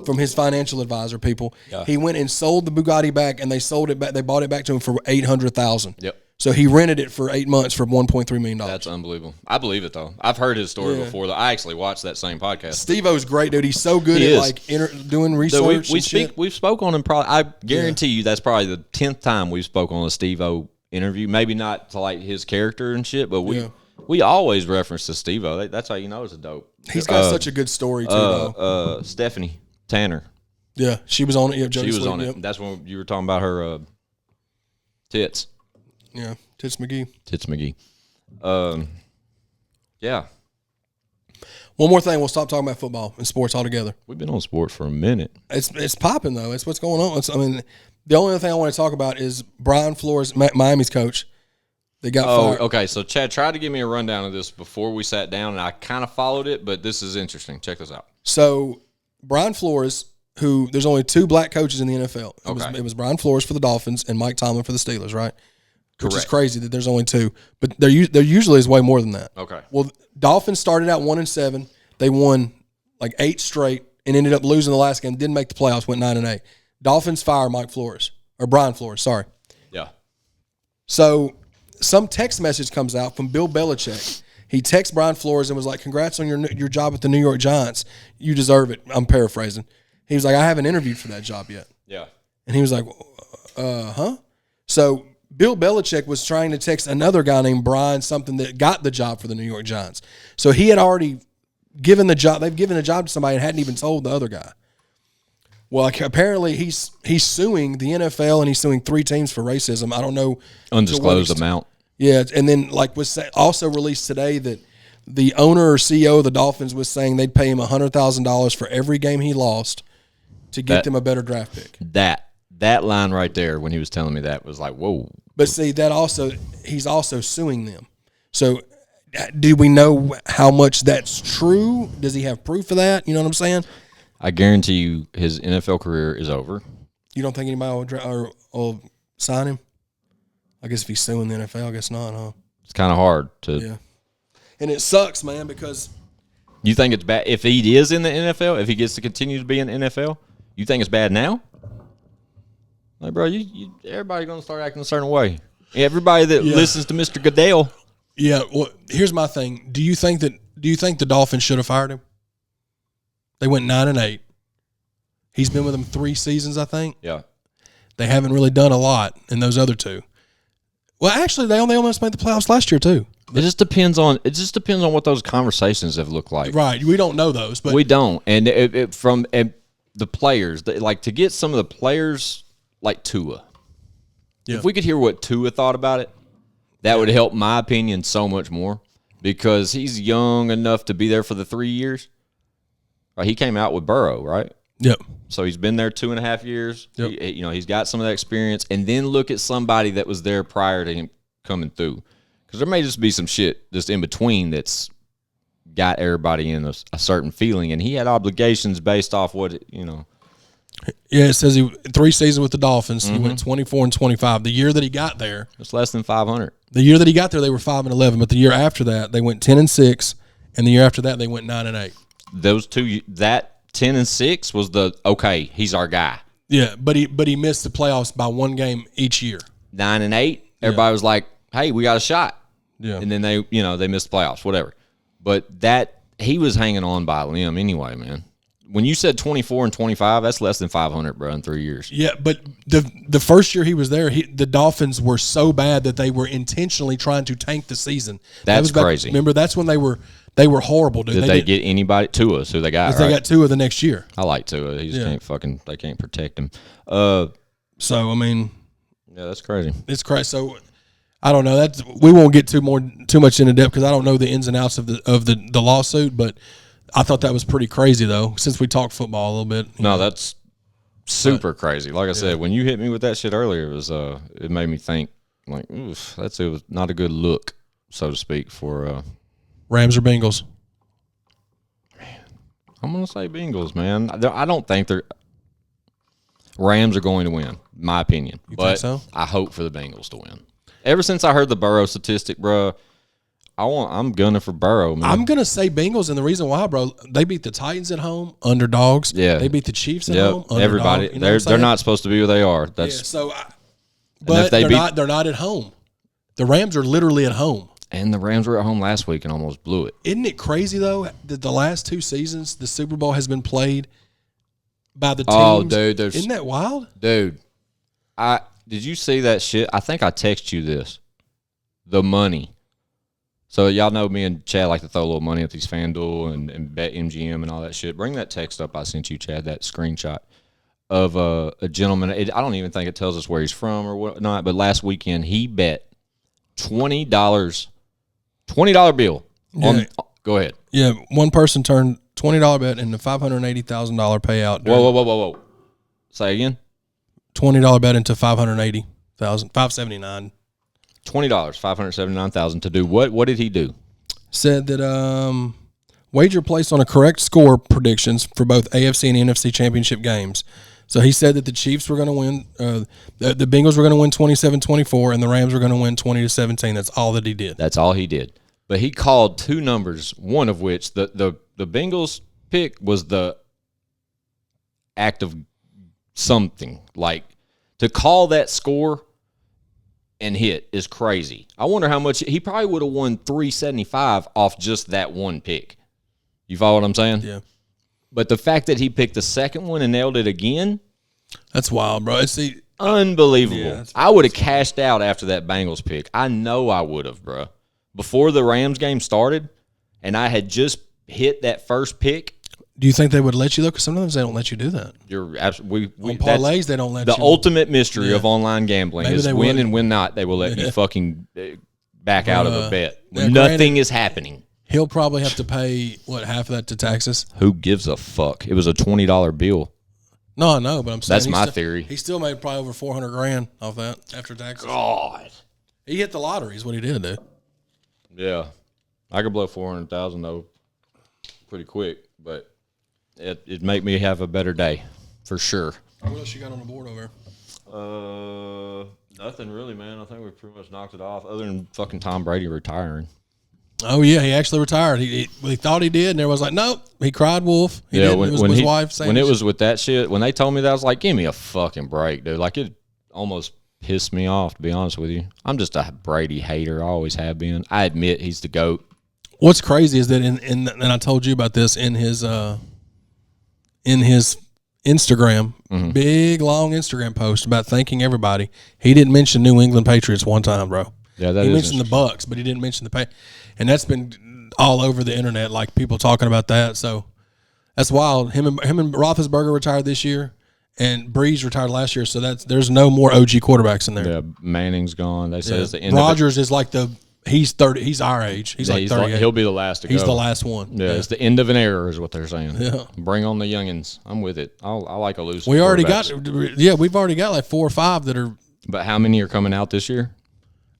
from his financial advisor people. Yeah. He went and sold the Bugatti back, and they sold it back. They bought it back to him for $800,000. Yep. So he rented it for 8 months for $1.3 million. That's unbelievable. I believe it, though. I've heard his story before. I actually watched that same podcast. Steve-O's great, dude. He's so good at doing research. We've spoke on him. Probably, I guarantee you that's probably the 10th time we've spoke on a Steve-O interview. Maybe not to like his character and shit, but we always reference to Steve-O. That's how you know it's a dope. He's got such a good story too, though. Stephanie Tanner. Yeah, she was on it. Yeah, She was on it. That's when you were talking about her tits. Yeah, Tits McGee. Tits McGee. Yeah. One more thing, we'll stop talking about football and sports altogether. We've been on sports for a minute. It's popping though. It's what's going on. I mean, the only other thing I want to talk about is Brian Flores, Miami's coach. They got fired. Okay. So Chad tried to give me a rundown of this before we sat down, and I kind of followed it, but this is interesting. Check this out. So Brian Flores, who there's only 2 black coaches in the NFL. It was Brian Flores for the Dolphins and Mike Tomlin for the Steelers, right? Which is crazy that there's only 2, but there usually is way more than that. Okay. Well, Dolphins started out 1-7. They won like 8 straight and ended up losing the last game. Didn't make the playoffs. Went 9-8. Dolphins fire Brian Flores. Sorry. Yeah. So some text message comes out from Bill Belichick. He texts Brian Flores and was like, "Congrats on your job at the New York Giants. You deserve it." I'm paraphrasing. He was like, "I haven't interviewed for that job yet." Yeah. And he was like, huh? So Bill Belichick was trying to text another guy named Brian something that got the job for the New York Giants. So he had already given the job. They've given the job to somebody and hadn't even told the other guy. Well, apparently he's suing the NFL and he's suing 3 teams for racism. I don't know. Undisclosed amount. Yeah, and then was also released today that the owner or CEO of the Dolphins was saying they'd pay him $100,000 for every game he lost to get them a better draft pick. That line right there, when he was telling me that, was like, whoa. But see, he's also suing them. So do we know how much that's true? Does he have proof of that? You know what I'm saying? I guarantee you his NFL career is over. You don't think anybody will sign him? I guess if he's suing the NFL, I guess not, huh? It's kind of hard to. Yeah. And it sucks, man, because. You think it's bad if he is in the NFL, if he gets to continue to be in the NFL? You think it's bad now? Like, bro, everybody's going to start acting a certain way. Everybody that listens to Mr. Goodell. Yeah, well, here's my thing. Do you think the Dolphins should have fired him? They went 9-8. He's been with them 3 seasons, I think. Yeah. They haven't really done a lot in those other 2. Well, actually, they almost made the playoffs last year too. It just depends on what those conversations have looked like. Right. We don't know those, but we don't. And from the players, like to get some of the players like Tua. Yeah. If we could hear what Tua thought about it, that would help my opinion so much more because he's young enough to be there for the 3 years. Right, he came out with Burrow, right? Yep. So he's been there 2.5 years. Yep. He's got some of that experience. And then look at somebody that was there prior to him coming through. Because there may just be some shit just in between that's got everybody in a certain feeling. And he had obligations based off what, Yeah, it says he 3 seasons with the Dolphins. Mm-hmm. He went 24-25. The year that he got there. It's less than 500. The year that he got there, they were 5-11. But the year after that, they went 10-6. And the year after that, they went 9-8. Those 2, that 10-6 was he's our guy. Yeah, but he missed the playoffs by 1 game each year. 9-8, everybody was like, "Hey, we got a shot." Yeah, and then they missed the playoffs, whatever. But that he was hanging on by a limb anyway, man. When you said 24-25, that's less than 500, bro, in 3 years. Yeah, but the first year he was there, the Dolphins were so bad that they were intentionally trying to tank the season. That's crazy. Remember, that's when they were horrible, dude. Did they get anybody to us who they got? Right? They got Tua the next year. I like Tua. He just they can't protect him. So I mean, yeah, that's crazy. It's crazy. So I don't know. We won't get too much into depth because I don't know the ins and outs of the lawsuit, but I thought that was pretty crazy though. Since we talked football a little bit. No, that's super crazy. Like I said, when you hit me with that shit earlier, it made me think like, oof, it was not a good look, so to speak, for. Rams or Bengals? Man, I'm going to say Bengals, man. I don't think Rams are going to win, my opinion. You think so? I hope for the Bengals to win. Ever since I heard the Burrow statistic, bro, I'm gunning for Burrow, man. I'm going to say Bengals, and the reason why, bro, they beat the Titans at home, underdogs. Yeah. They beat the Chiefs at home, underdogs. Everybody. You know they're not supposed to be where they are. But they're not at home. The Rams are literally at home. And the Rams were at home last week and almost blew it. Isn't it crazy, though, that the last 2 seasons, the Super Bowl has been played by the teams? Oh, dude. Isn't that wild? Dude, I did you see that shit? I think I text you this. The money. So y'all know me and Chad like to throw a little money at these FanDuel and bet MGM and all that shit. Bring that text up I sent you, Chad, that screenshot of a gentleman. I don't even think it tells us where he's from or whatnot, but last weekend he bet $20 bill. Go ahead. Yeah, one person turned $20 bet into $580,000 payout. Whoa. Say again? $20 bet into $579,000. $20, $579,000 to do what? What did he do? Said that wager placed on a correct score predictions for both AFC and NFC championship games. So he said that the Chiefs were going to win, the Bengals were going to win 27-24, and the Rams were going to win 20-17. That's all that he did. That's all he did. But he called two numbers, one of which, the Bengals pick was the act of something. Like, to call that score and hit is crazy. I wonder how much he probably would have won $375 off just that one pick. You follow what I'm saying? Yeah. But the fact that he picked the second one and nailed it again, that's wild, bro. It's unbelievable. Yeah, I would have cashed out after that Bengals pick. I know I would have, bro. Before the Rams game started, and I had just hit that first pick. Do you think they would let you though? Because sometimes they don't let you do that. You're absolutely on parlays. They don't let the you. The ultimate mystery of online gambling Maybe is when and when not they will let you fucking back out of a bet when nothing is happening. He'll probably have to pay half of that to taxes. Who gives a fuck? It was a $20 bill. No, I know, but I'm saying that's my theory. He still made probably over $400,000 off that after taxes. God, he hit the lottery. Is what he did, dude. Yeah, I could blow 400,000 though, pretty quick, but it'd make me have a better day, for sure. What else you got on the board over there? Nothing really, man. I think we pretty much knocked it off, other than fucking Tom Brady retiring. Oh yeah, he actually retired. He thought he did, and everyone was like, "Nope." He cried wolf. He didn't. It was his wife saying when it was with that shit. When they told me that, I was like, "Give me a fucking break, dude!" Like it almost pissed me off, to be honest with you. I'm just a Brady hater. I always have been. I admit he's the GOAT. What's crazy is that and I told you about this in his Instagram, big long Instagram post about thanking everybody. He didn't mention New England Patriots one time, bro. Yeah, that he mentioned the Bucks, but he didn't mention the pay. And that's been all over the internet, like people talking about that. So that's wild. Him and Roethlisberger retired this year, and Breeze retired last year. So there's no more OG quarterbacks in there. Yeah, Manning's gone. They say it's the end. Rodgers is like he's 30. He's our age. He's like 38. He'll be the last to go. He's the last one. Yeah, it's the end of an era, is what they're saying. Yeah, bring on the youngins. I'm with it. I like elusive. We've already got like 4 or 5 that are. But how many are coming out this year?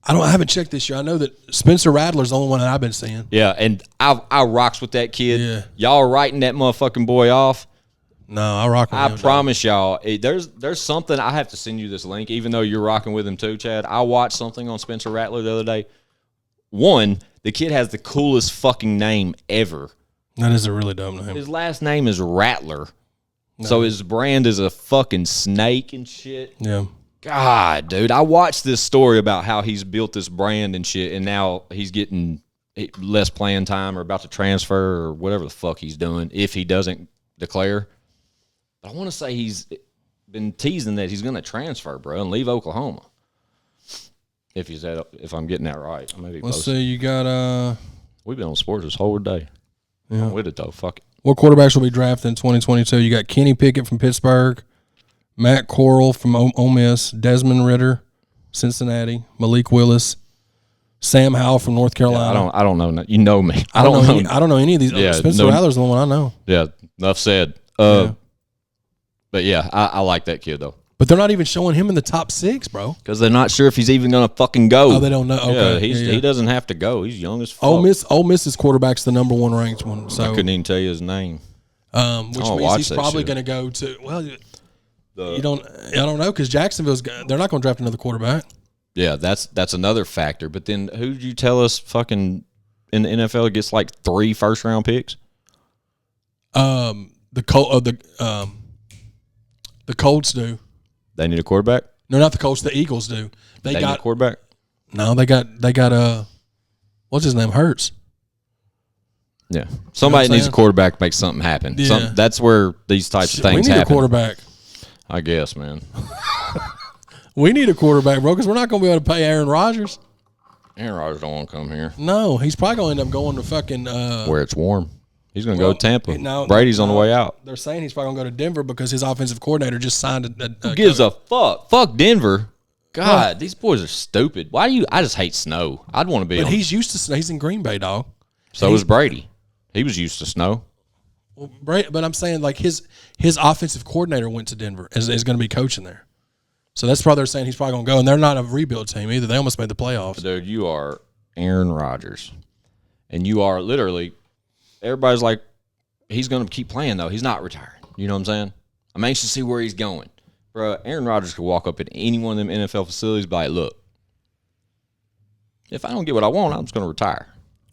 I haven't checked this year. I know that Spencer Rattler's the only one that I've been seeing. Yeah, and I rocks with that kid. Yeah. Y'all are writing that motherfucking boy off. No, I rock with him. I promise y'all, there's something. I have to send you this link, even though you're rocking with him too, Chad. I watched something on Spencer Rattler the other day. One, the kid has the coolest fucking name ever. That is a really dumb name. His last name is Rattler. No. So his brand is a fucking snake and shit. Yeah. God, dude, I watched this story about how he's built this brand and shit, and now he's getting less playing time or about to transfer or whatever the fuck he's doing if he doesn't declare. But I want to say he's been teasing that he's going to transfer, bro, and leave Oklahoma. If I'm getting that right. Let's see, you got we've been on sports this whole day. Yeah. I'm with it though. Fuck it. What quarterbacks will be drafted in 2022? You got Kenny Pickett from Pittsburgh, Matt Corral from Ole Miss, Desmond Ridder, Cincinnati, Malik Willis, Sam Howell from North Carolina. Yeah, I don't know. You know me. I don't know any of these. Yeah, Spencer Rattler's the one I know. Yeah, enough said. But yeah, I like that kid though. But they're not even showing him in the top 6, bro. Because they're not sure if he's even going to fucking go. Oh, they don't know. Okay. Yeah, he doesn't have to go. He's young as fuck. Ole Miss's quarterback's the number 1 ranked one. So I couldn't even tell you his name. Which means he's probably going to go to. Well, I don't know because Jacksonville's. They're not going to draft another quarterback. Yeah, that's another factor. But then who did you tell us fucking in the NFL gets like 3 first-round picks? The Colts do. They need a quarterback? No, not the Colts. The Eagles do. They got need a quarterback? No, they got what's his name? Hurts. Yeah. Somebody needs a quarterback to make something happen. Yeah. That's where these types of things happen. We need a quarterback. I guess, man. We need a quarterback, bro, because we're not going to be able to pay Aaron Rodgers. Aaron Rodgers don't want to come here. No, he's probably going to end up going to fucking Where it's warm. He's going to go to Tampa. No, Brady's on the way out. They're saying he's probably going to go to Denver because his offensive coordinator just signed Who gives a fuck? Fuck Denver. God, these boys are stupid. Why do you? I just hate snow. I'd want to be. But he's used to snow. He's in Green Bay, dog. So is Brady. He was used to snow. Well, but I'm saying like his offensive coordinator went to Denver is going to be coaching there. So that's why they're saying he's probably going to go. And they're not a rebuild team either. They almost made the playoffs. Dude, you are Aaron Rodgers, and you are literally. Everybody's like, he's going to keep playing though. He's not retiring. You know what I'm saying? I'm anxious to see where he's going. Bro, Aaron Rodgers could walk up at any one of them NFL facilities and be like, look, if I don't get what I want, I'm just going to retire.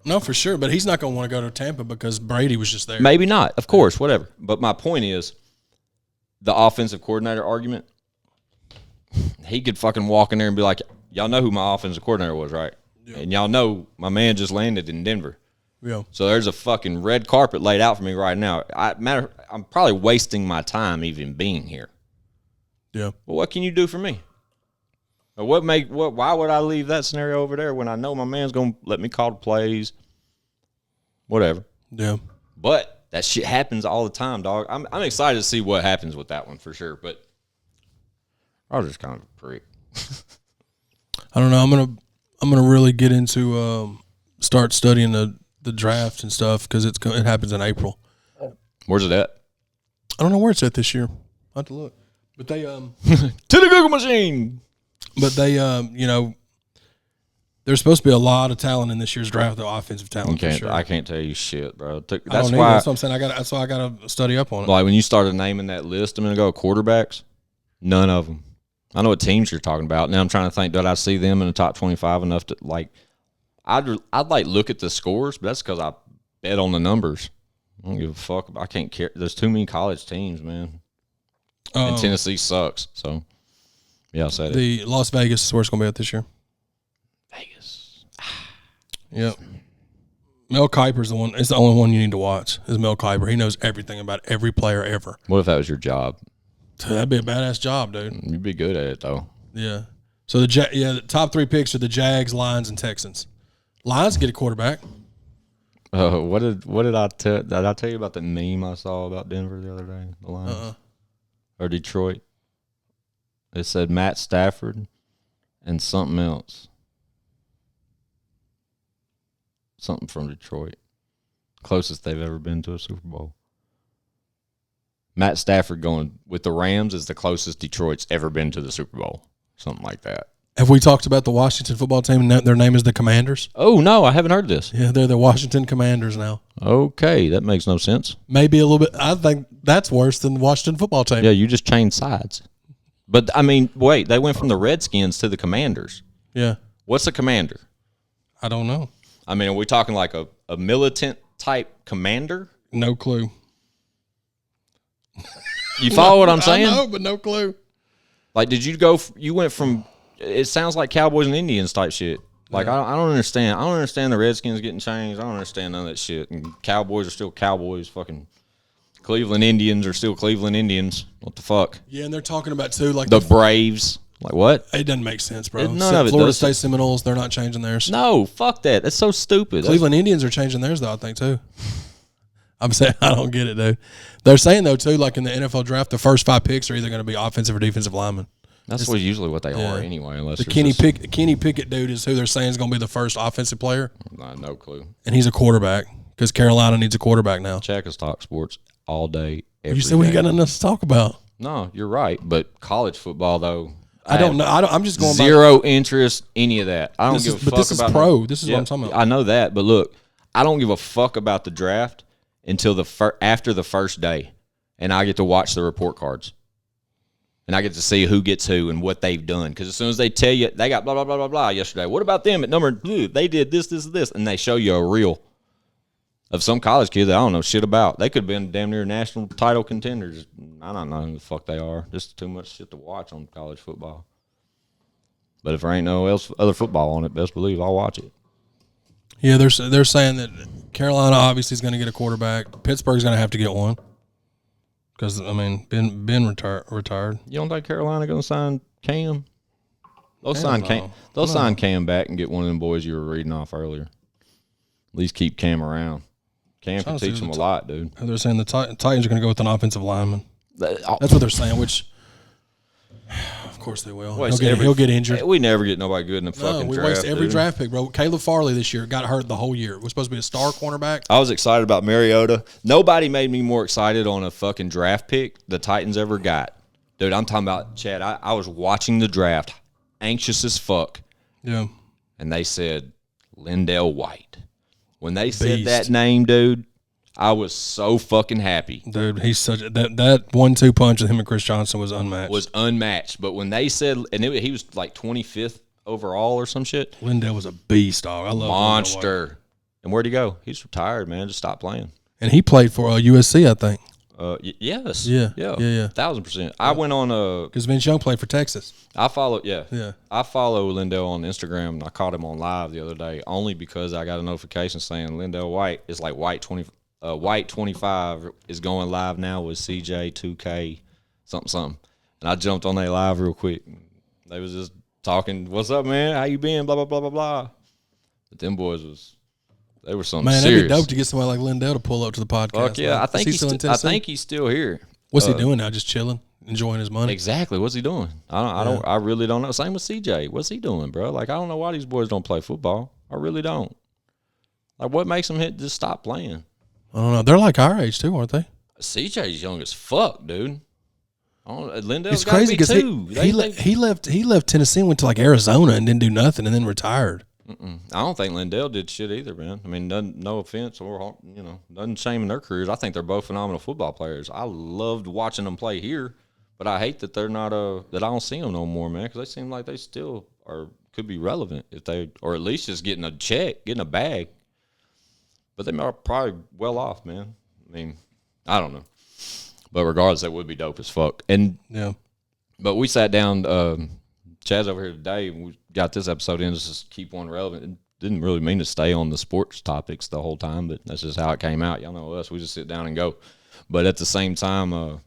No, for sure. But he's not going to want to go to Tampa because Brady was just there. Maybe not. Of course, whatever. But my point is, the offensive coordinator argument, he could fucking walk in there and be like, y'all know who my offensive coordinator was, right? Yeah. And y'all know my man just landed in Denver. Yeah. So there's a fucking red carpet laid out for me right now. I'm probably wasting my time even being here. Yeah. Well, what can you do for me? Or why would I leave that scenario over there when I know my man's going to let me call the plays? Whatever. Yeah. But that shit happens all the time, dog. I'm excited to see what happens with that one for sure. But I was just kind of a prick. I don't know. I'm gonna really get into start studying the draft and stuff because it happens in April. Where's it at? I don't know where it's at this year. I'll have to look. But they to the Google machine. But they there's supposed to be a lot of talent in this year's draft, the offensive talent. I can't tell you shit, bro. That's that's why. That's what I'm saying. That's why I got to study up on it. Like when you started naming that list a minute ago, quarterbacks, none of them. I know what teams you're talking about. Now I'm trying to think, did I see them in the top 25 enough to like? I'd like look at the scores, but that's because I bet on the numbers. I don't give a fuck. I can't care. There's too many college teams, man. And Tennessee sucks. So, yeah, I said it. The Las Vegas is where it's going to be at this year. Vegas. Yep. Mel Kiper's the one. It's the only one you need to watch. Is Mel Kiper. He knows everything about every player ever. What if that was your job? That'd be a badass job, dude. You'd be good at it, though. Yeah. So the top three picks are the Jags, Lions, and Texans. Lions get a quarterback. What did I tell? Did I tell you about the meme I saw about Denver the other day? The Lions or Detroit? It said Matt Stafford and something else. Something from Detroit. Closest they've ever been to a Super Bowl. Matt Stafford going with the Rams is the closest Detroit's ever been to the Super Bowl. Something like that. Have we talked about the Washington football team? Their name is the Commanders. Oh, no, I haven't heard this. Yeah, they're the Washington Commanders now. Okay, that makes no sense. Maybe a little bit. I think that's worse than the Washington football team. Yeah, you just changed sides. But, I mean, wait, they went from the Redskins to the Commanders. Yeah. What's a commander? I don't know. I mean, are we talking like a militant type commander? No clue. You follow what I'm saying? I know, but no clue. Like, you went from, it sounds like Cowboys and Indians type shit. Like, Yeah. I don't understand. I don't understand the Redskins getting changed. I don't understand none of that shit. And Cowboys are still Cowboys. Fucking Cleveland Indians are still Cleveland Indians. What the fuck? Yeah, and they're talking about, too, like The Braves. Like, what? it doesn't make sense, bro. None of it Florida does. State Seminoles, they're not changing theirs. No, fuck that. That's so stupid. Cleveland Indians are changing theirs, though, I think, too. I'm saying, I don't get it, dude. They're saying, though, too, like in the NFL draft, the first 5 picks are either going to be offensive or defensive linemen. That's usually what they are anyway. Unless The Kenny Pickett dude is who they're saying is going to be the first offensive player, no clue. and he's a quarterback because Carolina needs a quarterback now. Check us talk sports all day, every You said we day. ain't got nothing else to talk about. No, you're right. But college football, though, I don't know. I'm just going zero interest, any of that. I don't give a fuck but this is about pro. This is what I'm talking about. I know that, but look, I don't give a fuck about the draft until after the first day, and I get to watch the report cards. And I get to see who gets who and what they've done. Because as soon as they tell you, they got blah, blah, blah, blah, blah yesterday. What about them at number 2? They did this, this, and this. And they show you a reel of some college kid that I don't know shit about. They could have been damn near national title contenders. I don't know who the fuck they are. Just too much shit to watch on college football. But if there ain't no other football on it, best believe I'll watch it. Yeah, they're saying that Carolina obviously is going to get a quarterback. Pittsburgh's going to have to get one. Because, I mean, Ben retired. You don't think Carolina going to sign Cam? They'll sign Cam back and get one of them boys you were reading off earlier. At least keep Cam around. Cam can teach them a lot, dude. They're saying the Titans are going to go with an offensive lineman. That's what they're saying, which, of course they will. He'll get injured. We never get nobody good in the fucking draft. We waste every draft pick, bro. Caleb Farley this year got hurt the whole year. We're supposed to be a star cornerback. I was excited about Mariota. Nobody made me more excited on a fucking draft pick the Titans ever got. Dude, I'm talking about, Chad, I was watching the draft, anxious as fuck. Yeah. And they said Lindell White. When they said that name, dude, I was so fucking happy. Dude, he's such that 1-2 punch with him and Chris Johnson was unmatched. But when they said, and he was like 25th overall or some shit. Lindell was a beast, dog. I love monster. And where'd he go? He's retired, man. Just stopped playing. And he played for USC, I think. Yes. Yeah. 1,000%. I went on because Vince Young played for Texas. I follow Lindell on Instagram, and I caught him on live the other day only because I got a notification saying Lindell White is like White 25 is going live now with CJ 2K something. And I jumped on their live real quick. They was just talking, "What's up, man? How you been? Blah blah blah blah blah." But them boys they were something serious. Man, that'd be dope to get somebody like Lindell to pull up to the podcast. Fuck yeah, I think he's still here. What's he doing now? Just chilling, enjoying his money. Exactly. What's he doing? I really don't know. Same with CJ. What's he doing, bro? Like, I don't know why these boys don't play football. I really don't. Like, what makes them just stop playing? I don't know. They're like our age too, aren't they? CJ's young as fuck, dude. Lindell's it's crazy because he left Tennessee, went to like Arizona, and didn't do nothing, and then retired. I don't think Lindell did shit either, man. I mean, no offense or nothing shaming their careers. I think they're both phenomenal football players. I loved watching them play here, but I hate that they're not that I don't see them no more, man, because they seem like they still could be relevant if they, or at least just getting a check, getting a bag. But they are probably well off, man. I mean, I don't know, but regardless, that would be dope as fuck. And yeah, but we sat down. Chad's over here today, and we got this episode in just to keep one relevant. It didn't really mean to stay on the sports topics the whole time, but that's just how it came out. Y'all know us. We just sit down and go. But at the same time,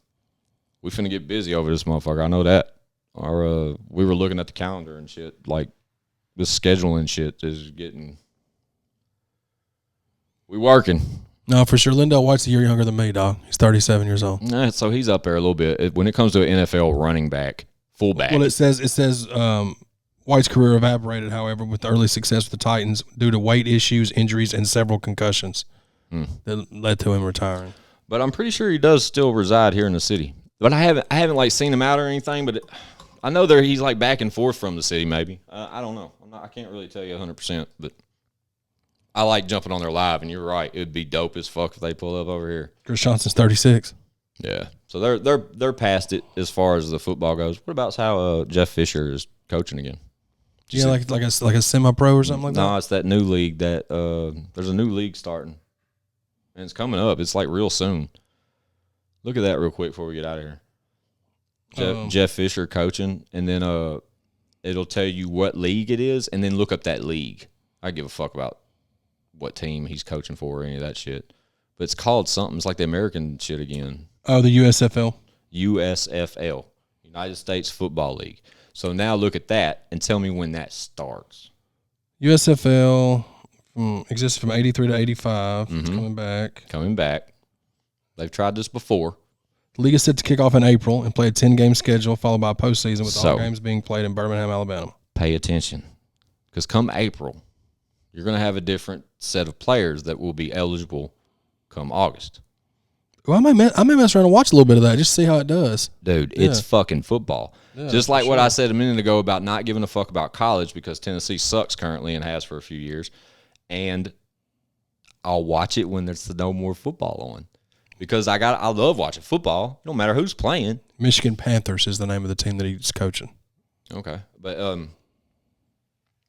we finna get busy over this motherfucker. I know that. We were looking at the calendar and shit. Like, the scheduling shit is getting... We working. No, for sure. Lindell White's a year younger than me, dog. He's 37 years old. So he's up there a little bit. When it comes to an NFL running back, fullback. Well, it says White's career evaporated, however, with the early success with the Titans due to weight issues, injuries, and several concussions that led to him retiring. But I'm pretty sure he does still reside here in the city. But I haven't like seen him out or anything. But I know he's like back and forth from the city. Maybe I don't know. I can't really tell you 100%. But I like jumping on their live, and you're right. It'd be dope as fuck if they pull up over here. Chris Johnson's 36. Yeah, so they're past it as far as the football goes. What about how Jeff Fisher is coaching again? Yeah, like a semi-pro or something like that. No, it's that new league that there's a new league starting, and it's coming up. It's like real soon. Look at that real quick before we get out of here. Jeff Fisher coaching, and then it'll tell you what league it is, and then look up that league. I give a fuck about what team he's coaching for or any of that shit. But it's called something. It's like the American shit again. Oh, the USFL. USFL, United States Football League. So now look at that and tell me when that starts. USFL exists from 83 to 85. Mm-hmm. It's coming back. They've tried this before. The league is set to kick off in April and play a 10-game schedule followed by a postseason with all games being played in Birmingham, Alabama. Pay attention. Because come April, you're going to have a different set of players that will be eligible come August. Well, I may mess around and watch a little bit of that just to see how it does. Dude, it's fucking football. Yeah, just like what I said a minute ago about not giving a fuck about college because Tennessee sucks currently and has for a few years. And I'll watch it when there's no more football on. Because I love watching football. No matter who's playing. Michigan Panthers is the name of the team that he's coaching. Okay. But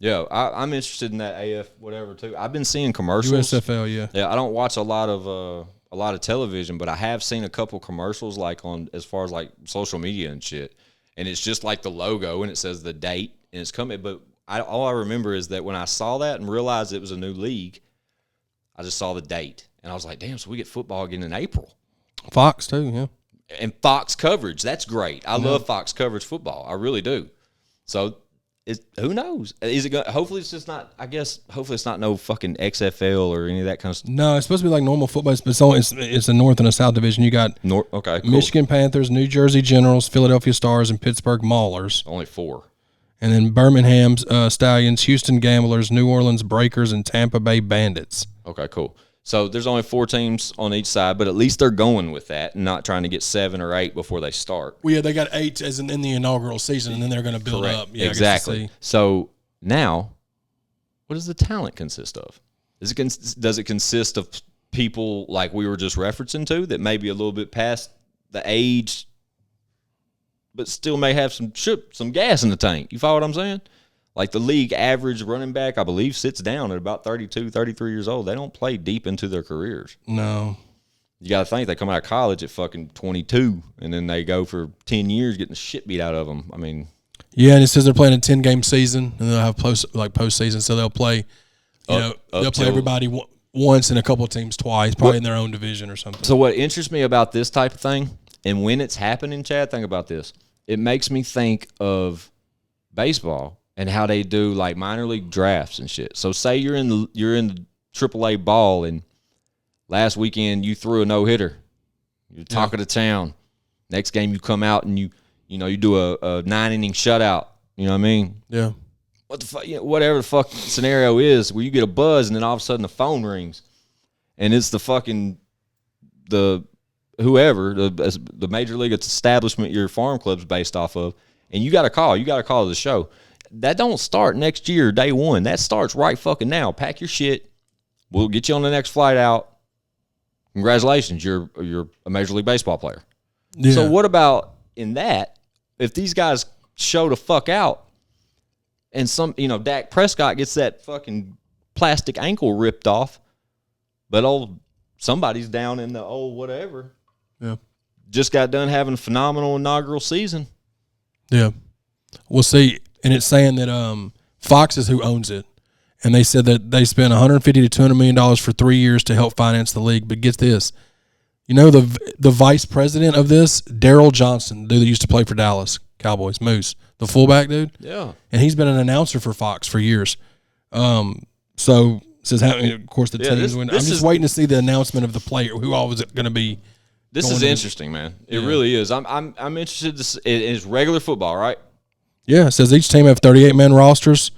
yeah, I'm interested in that AF whatever too. I've been seeing commercials. USFL, yeah. Yeah, I don't watch a lot of television, but I have seen a couple commercials like on as far as like social media and shit. And it's just like the logo and it says the date and it's coming. But all I remember is that when I saw that and realized it was a new league, I just saw the date and I was like, damn, so we get football again in April. Fox too, yeah. And Fox coverage, that's great. I love Fox coverage football. I really do. So who knows? Is it going? Hopefully, it's just not. I guess hopefully it's not no fucking XFL or any of that kind of stuff. No, it's supposed to be like normal football, but it's a North and a South division. You got Okay, cool. Michigan Panthers, New Jersey Generals, Philadelphia Stars, and Pittsburgh Maulers. Only 4. And then Birmingham's Stallions, Houston Gamblers, New Orleans Breakers, and Tampa Bay Bandits. Okay, cool. So there's only 4 teams on each side, but at least they're going with that and not trying to get 7 or 8 before they start. Well, yeah, they got 8 as in the inaugural season, and then they're going to build up. Yeah, exactly. So now, what does the talent consist of? Does it consist of people like we were just referencing to that may be a little bit past the age, but still may have some gas in the tank? You follow what I'm saying? Like the league average running back, I believe, sits down at about 32, 33 years old. They don't play deep into their careers. No. You got to think they come out of college at fucking 22, and then they go for 10 years getting the shit beat out of them. I mean. Yeah, and it says they're playing a 10-game season, and they'll have postseason, so they'll play, they'll play everybody once and a couple of teams twice, probably in their own division or something. So what interests me about this type of thing, and when it's happening, Chad, think about this. It makes me think of baseball and how they do like minor league drafts and shit. So say you're in the AAA ball, and last weekend you threw a no-hitter. You're talk of the town. Next game you come out and you do a 9-inning shutout. You know what I mean? Yeah. What the fuck? Whatever the fuck scenario is, where you get a buzz and then all of a sudden the phone rings, and it's the fucking the major league establishment your farm club's based off of, and you got a call. You got a call to the show. That don't start next year, day one. That starts right fucking now. Pack your shit. We'll get you on the next flight out. Congratulations, you're a Major League Baseball player. Yeah. So what about in that? If these guys show the fuck out, and Dak Prescott gets that fucking plastic ankle ripped off, but somebody's down in the whatever. Yeah. Just got done having a phenomenal inaugural season. Yeah. We'll see. And it's saying that Fox is who owns it. And they said that they spent $150 to $200 million for 3 years to help finance the league. But get this. The vice president of this, Daryl Johnson, the dude that used to play for Dallas Cowboys, Moose, the fullback dude. Yeah. And he's been an announcer for Fox for years. So says, of course, the teams win. I'm just waiting to see the announcement of the player, who all was it going to be. This is interesting, man. It really is. I'm interested it's regular football, right? Yeah, it says each team have 38-man rosters,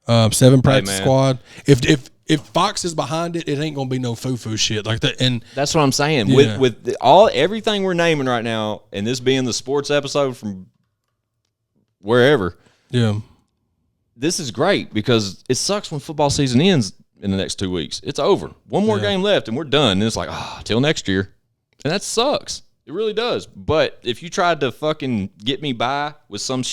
7 practice squad. If Fox is behind it, it ain't gonna be no foo-foo shit like that. And that's what I'm saying. Yeah. With everything we're naming right now, and this being the sports episode from wherever. Yeah. This is great because it sucks when football season ends in the next 2 weeks. It's over. One more game left, and we're done. And it's like, till next year. And that sucks. It really does. But if you tried to fucking get me by with some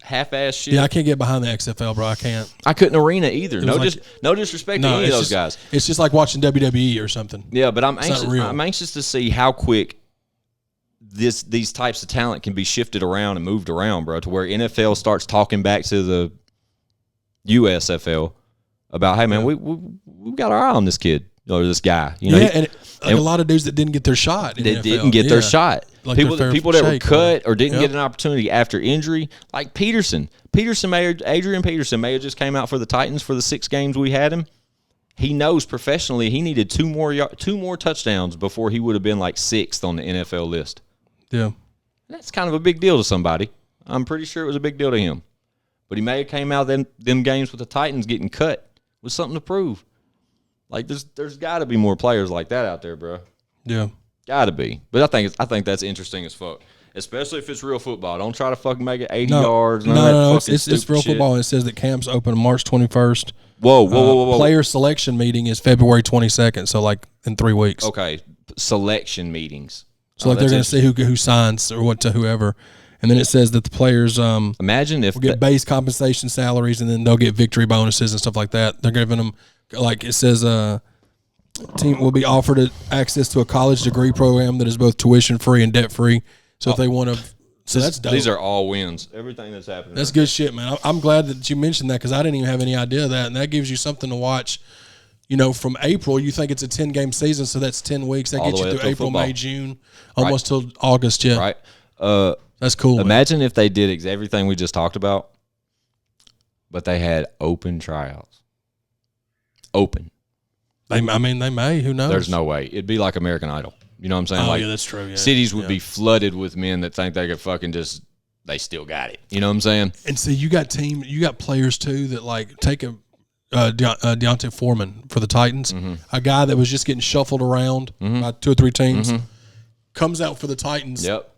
half-ass shit. Yeah, I can't get behind the XFL, bro. I can't. I couldn't arena either. No disrespect to any of those guys. It's just like watching WWE or something. Yeah, but I'm anxious to see how quick these types of talent can be shifted around and moved around, bro, to where NFL starts talking back to the USFL about, hey, man, we got our eye on this kid or this guy. And a lot of dudes that didn't get their shot. That didn't get their shot. Like people that were cut or didn't get an opportunity after injury, like Peterson. Adrian Peterson may have just came out for the Titans for the 6 games we had him. He knows professionally he needed 2 more touchdowns before he would have been like 6th on the NFL list. Yeah. That's kind of a big deal to somebody. I'm pretty sure it was a big deal to him. But he may have came out them games with the Titans getting cut with something to prove. Like there's got to be more players like that out there, bro. Yeah. Got to be. But I think that's interesting as fuck. Especially if it's real football. Don't try to fucking make it 80 yards. No. It's real football. It says that camps open March 21st. Whoa. Player selection meeting is February 22nd, so like in 3 weeks. Okay. Selection meetings. So like they're going to see who signs or what to whoever. And then it says that the players imagine if will get base compensation salaries, and then they'll get victory bonuses and stuff like that. They're giving them, like it says, team will be offered access to a college degree program that is both tuition free and debt free. So if they want to, that's dope. These are all wins. Everything that's happening. That's good shit, man. I'm glad that you mentioned that because I didn't even have any idea of that, and that gives you something to watch. From April, you think it's a 10-game season, so that's 10 weeks. That gets you through April, May, June, almost till August. Yeah, right. That's cool. Imagine if they did everything we just talked about, but they had open tryouts. Open. They may. Who knows? There's no way. It'd be like American Idol. You know what I'm saying? Oh, like, yeah, that's true. Yeah. Cities would be flooded with men that think they could fucking just, they still got it. You know what I'm saying? And see, you got players too that like take a Deontay Foreman for the Titans, a guy that was just getting shuffled around by 2 or 3 teams, comes out for the Titans. Yep.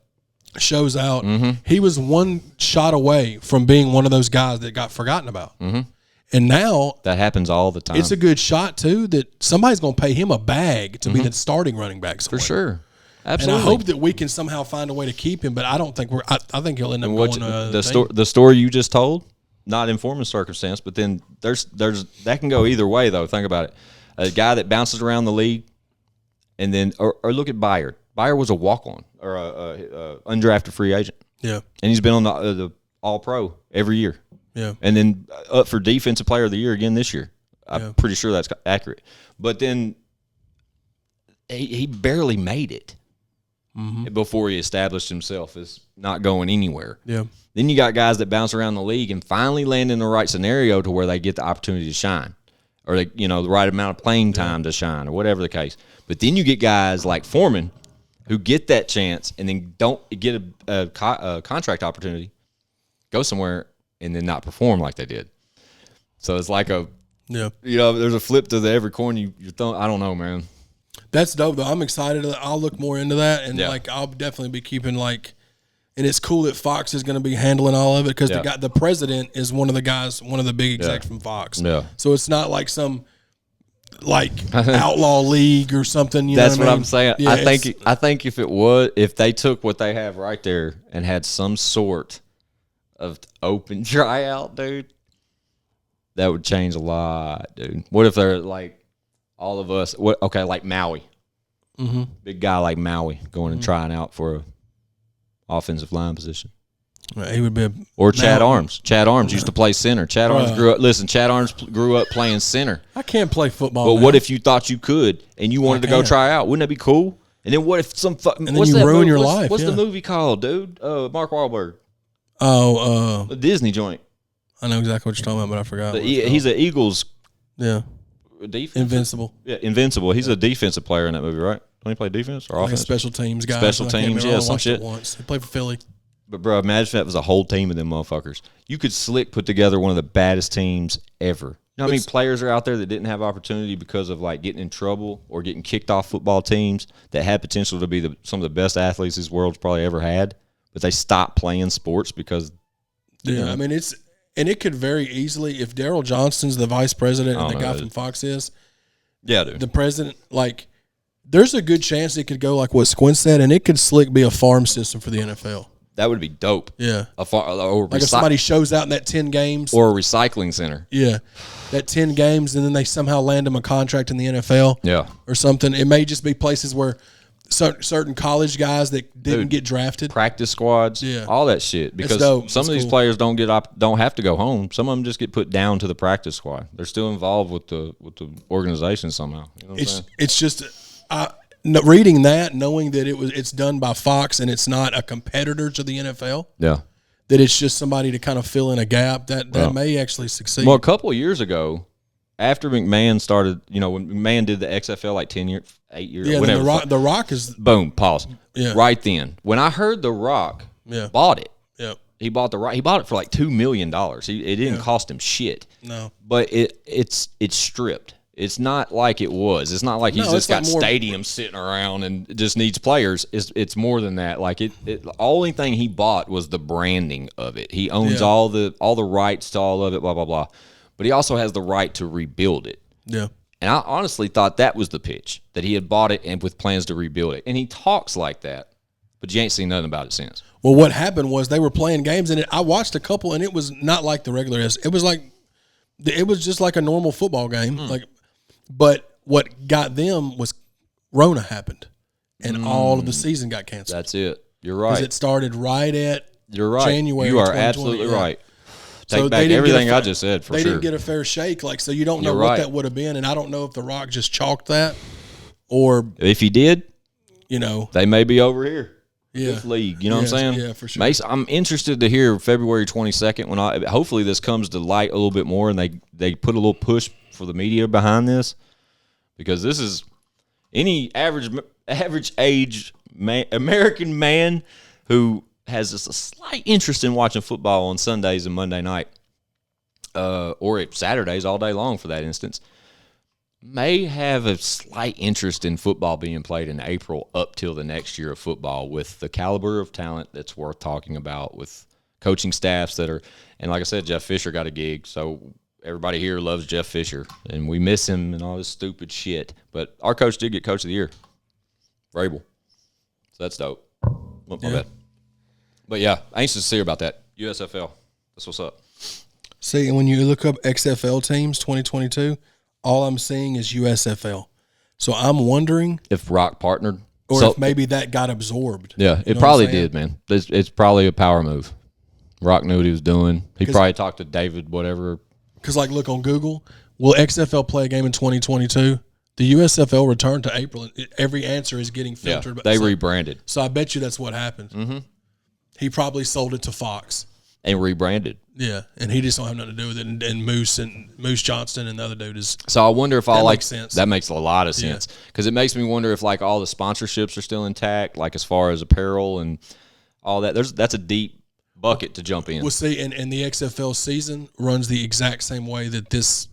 Shows out. He was one shot away from being one of those guys that got forgotten about. And now That happens all the time. it's a good shot too that somebody's going to pay him a bag to be the starting running back somewhere. For sure. And Absolutely. I hope that we can somehow find a way to keep him, but I don't think I think he'll end up going the story you just told, not in Foreman's circumstance, but then there's that can go either way though. Think about it. A guy that bounces around the league, and then or look at Byard. Byard was a walk-on or a undrafted free agent. Yeah. And he's been on the All-Pro every year. Yeah. And then up for Defensive Player of the Year again this year. I'm pretty sure that's accurate. But then he barely made it before he established himself as not going anywhere. Yeah. Then you got guys that bounce around the league and finally land in the right scenario to where they get the opportunity to shine, or they, the right amount of playing time to shine, or whatever the case. But then you get guys like Foreman who get that chance and then don't get a contract opportunity, go somewhere, and then not perform like they did. So it's like there's a flip to every coin you're throwing. I don't know, man. That's dope though. I'm excited. I'll look more into that, and I'll definitely be keeping and it's cool that Fox is going to be handling all of it because the president is one of the big execs from Fox. Yeah. So it's not like some outlaw league or something. That's what I'm saying. Yeah, I think if they took what they have right there and had some sort of open tryout, dude, that would change a lot, dude. What if they're like all of us? Like Maui, big guy like Maui going and trying out for a offensive line position. He would be or Chad Armes. Chad Armes used to play center. Chad Armes Chad Armes grew up playing center. I can't play football. But what if you thought you could and you wanted to go try out? Wouldn't that be cool? And then what if and then you ruin your life? What's the movie called, dude? Mark Wahlberg. The Disney joint. I know exactly what you're talking about, but I forgot. He's an Eagles. Yeah. Invincible. Yeah, Invincible. He's a defensive player in that movie, right? Don't he play defense or offense? Special teams guy. Special teams, some shit. Once. He played for Philly. But, bro, imagine if that was a whole team of them motherfuckers. You could slick put together one of the baddest teams ever. You know how many players are out there that didn't have opportunity because of, getting in trouble or getting kicked off football teams that had potential to be some of the best athletes this world's probably ever had, but they stopped playing sports because I mean, it could very easily, if Daryl Johnston's the vice president and the guy from Fox is, dude. The president, there's a good chance it could go like what Squints said, and it could slick be a farm system for the NFL. That would be dope. Yeah. If somebody shows out in that 10 games. Or a recycling center. Yeah. That 10 games, and then they somehow land them a contract in the NFL. Yeah. Or something. It may just be places where certain college guys that didn't get drafted. Practice squads. Yeah. All that shit. Because some of these players don't have to go home. Some of them just get put down to the practice squad. They're still involved with the organization somehow. You know what I'm saying? It's just reading that, knowing that it's done by Fox and it's not a competitor to the NFL. Yeah. That it's just somebody to kind of fill in a gap that may actually succeed. Well, a couple of years ago, after McMahon started, when McMahon did the XFL 8 years, yeah, whatever. The Rock is boom, pause. Yeah. Right then, when I heard The Rock bought it, he bought he bought it for $2 million. It didn't cost him shit. No, but it's stripped. It's not like it was. It's not like he's just got stadiums sitting around and just needs players. It's more than that. The only thing he bought was the branding of it. He owns all the rights to all of it, blah, blah, blah. But he also has the right to rebuild it. Yeah. And I honestly thought that was the pitch, that he had bought it and with plans to rebuild it. And he talks like that, but you ain't seen nothing about it since. Well, what happened was they were playing games, and I watched a couple, and it was not like the regular. It was just like a normal football game. But what got them was Rona happened, and all of the season got canceled. That's it. You're right. Because it started right at January. You are absolutely right. Take back everything I just said, They didn't get a fair shake, so you don't know what that would have been, and I don't know if The Rock just chalked that, or if he did, they may be over here. this league. You know what I'm saying? Yeah, for sure. Mace, I'm interested to hear February 22nd when hopefully this comes to light a little bit more and they put a little push for the media behind this, because this is any average age American man who has just a slight interest in watching football on Sundays and Monday night, or Saturdays all day long for that instance, may have a slight interest in football being played in April up till the next year of football, with the caliber of talent that's worth talking about, with coaching staffs that are, and like I said, Jeff Fisher got a gig, so everybody here loves Jeff Fisher, and we miss him and all this stupid shit. But our coach did get Coach of the Year, Vrabel. So that's dope. My bad. But yeah, anxious to see about that. USFL. That's what's up. See, and when you look up XFL teams 2022, all I'm seeing is USFL. So I'm wondering if Rock partnered. Or if maybe that got absorbed. Yeah, it probably did, man. It's probably a power move. Rock knew what he was doing. He probably talked to David, whatever. Because, like, look on Google, will XFL play a game in 2022? The USFL returned to April, and every answer is getting filtered. Yeah, they rebranded. So I bet you that's what happened. Mm-hmm. He probably sold it to Fox. And rebranded. Yeah, and he just don't have nothing to do with it. And Moose Johnston and the other dude is. So I wonder if all makes sense. That makes a lot of sense, because it makes me wonder if like all the sponsorships are still intact, like as far as apparel and all that. That's a deep bucket to jump in. We'll see, and the XFL season runs the exact same way that this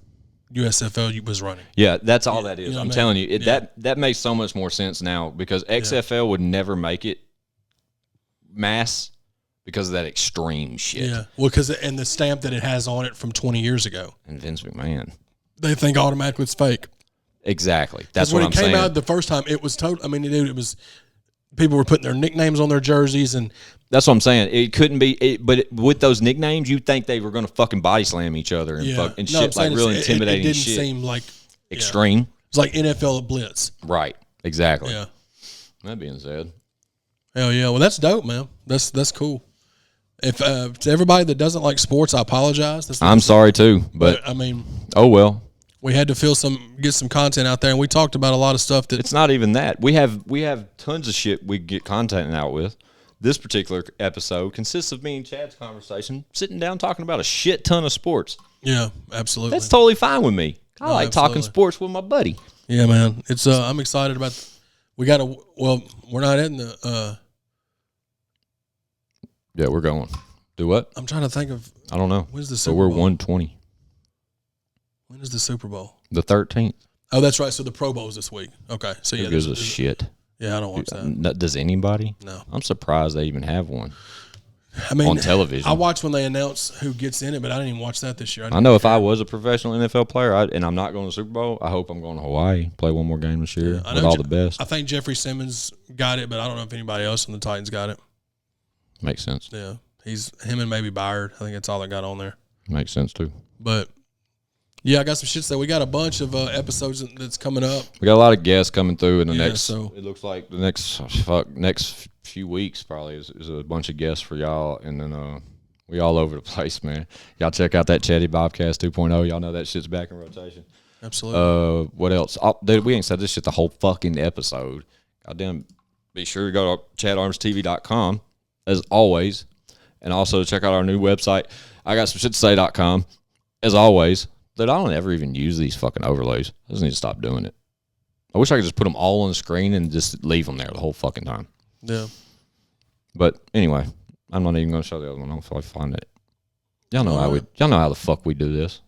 USFL was running. Yeah, that's all that is. You know I'm telling you, that makes so much more sense now, because XFL would never make it mass because of that extreme shit. Yeah, well, and the stamp that it has on it from 20 years ago. And Vince McMahon. They think automatically it's fake. Exactly. That's what I'm saying. When it came out the first time, it was total. I mean, it was people were putting their nicknames on their jerseys, and that's what I'm saying. It couldn't be, but with those nicknames, you'd think they were going to fucking body slam each other and shit, like real intimidating shit. It didn't shit. seem like extreme. It's like NFL Blitz. Right. Exactly. Yeah. That being said. Hell yeah. Well, that's dope, man. That's cool. If to everybody that doesn't like sports, I apologize. I'm sorry too, but I mean, oh well. We had to get some content out there, and we talked about a lot of stuff that it's not even that. We have tons of shit we get content out with. This particular episode consists of me and Chad's conversation, sitting down talking about a shit ton of sports. Yeah, absolutely. That's totally fine with me. I like talking sports with my buddy. Yeah, man. It's I'm excited about. We're not in the. Yeah, we're going. Do what? I'm trying to think of. I don't know. When's the So Super we're Bowl? 120. When is the Super Bowl? The 13th. Oh, that's right. So the Pro Bowl's this week. Okay. So Who gives a shit? Yeah, I don't watch that. Does anybody? No. I'm surprised they even have one. I mean, on television. I watch when they announce who gets in it, but I didn't even watch that this year. I know if I was a professional NFL player and I'm not going to the Super Bowl, I hope I'm going to Hawaii, play one more game this year with all the best. I think Jeffrey Simmons got it, but I don't know if anybody else on the Titans got it. Makes sense. Yeah. Him and maybe Byard. I think that's all I got on there. Makes sense too. But yeah, I got some shit to say. We got a bunch of episodes that's coming up. We got a lot of guests coming through in the next. So it looks like the next few weeks probably is a bunch of guests for y'all, and then we all over the place, man. Y'all check out that Chatty Bobcast 2.0. Y'all know that shit's back in rotation. Absolutely. What else? Oh, dude, we ain't said this shit the whole fucking episode. Goddamn! Be sure to go to ChadArmesTV.com as always, and also check out our new website. I got some shit to say.com as always. That I don't ever even use these fucking overlays. I just need to stop doing it. I wish I could just put them all on the screen and just leave them there the whole fucking time. Yeah. But anyway, I'm not even going to show the other one. I don't feel like find it. Y'all know how the fuck we do this.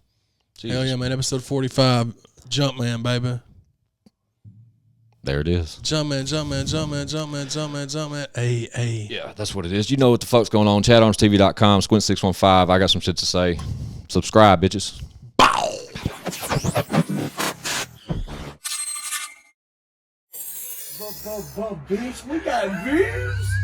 Jesus. Hell yeah, man! Episode 45, Jumpman, baby. There it is. Jumpman. Hey. Yeah, that's what it is. You know what the fuck's going on. ChadArmesTV.com, Squints615. I got some shit to say. Subscribe, bitches. Bitch, we got views.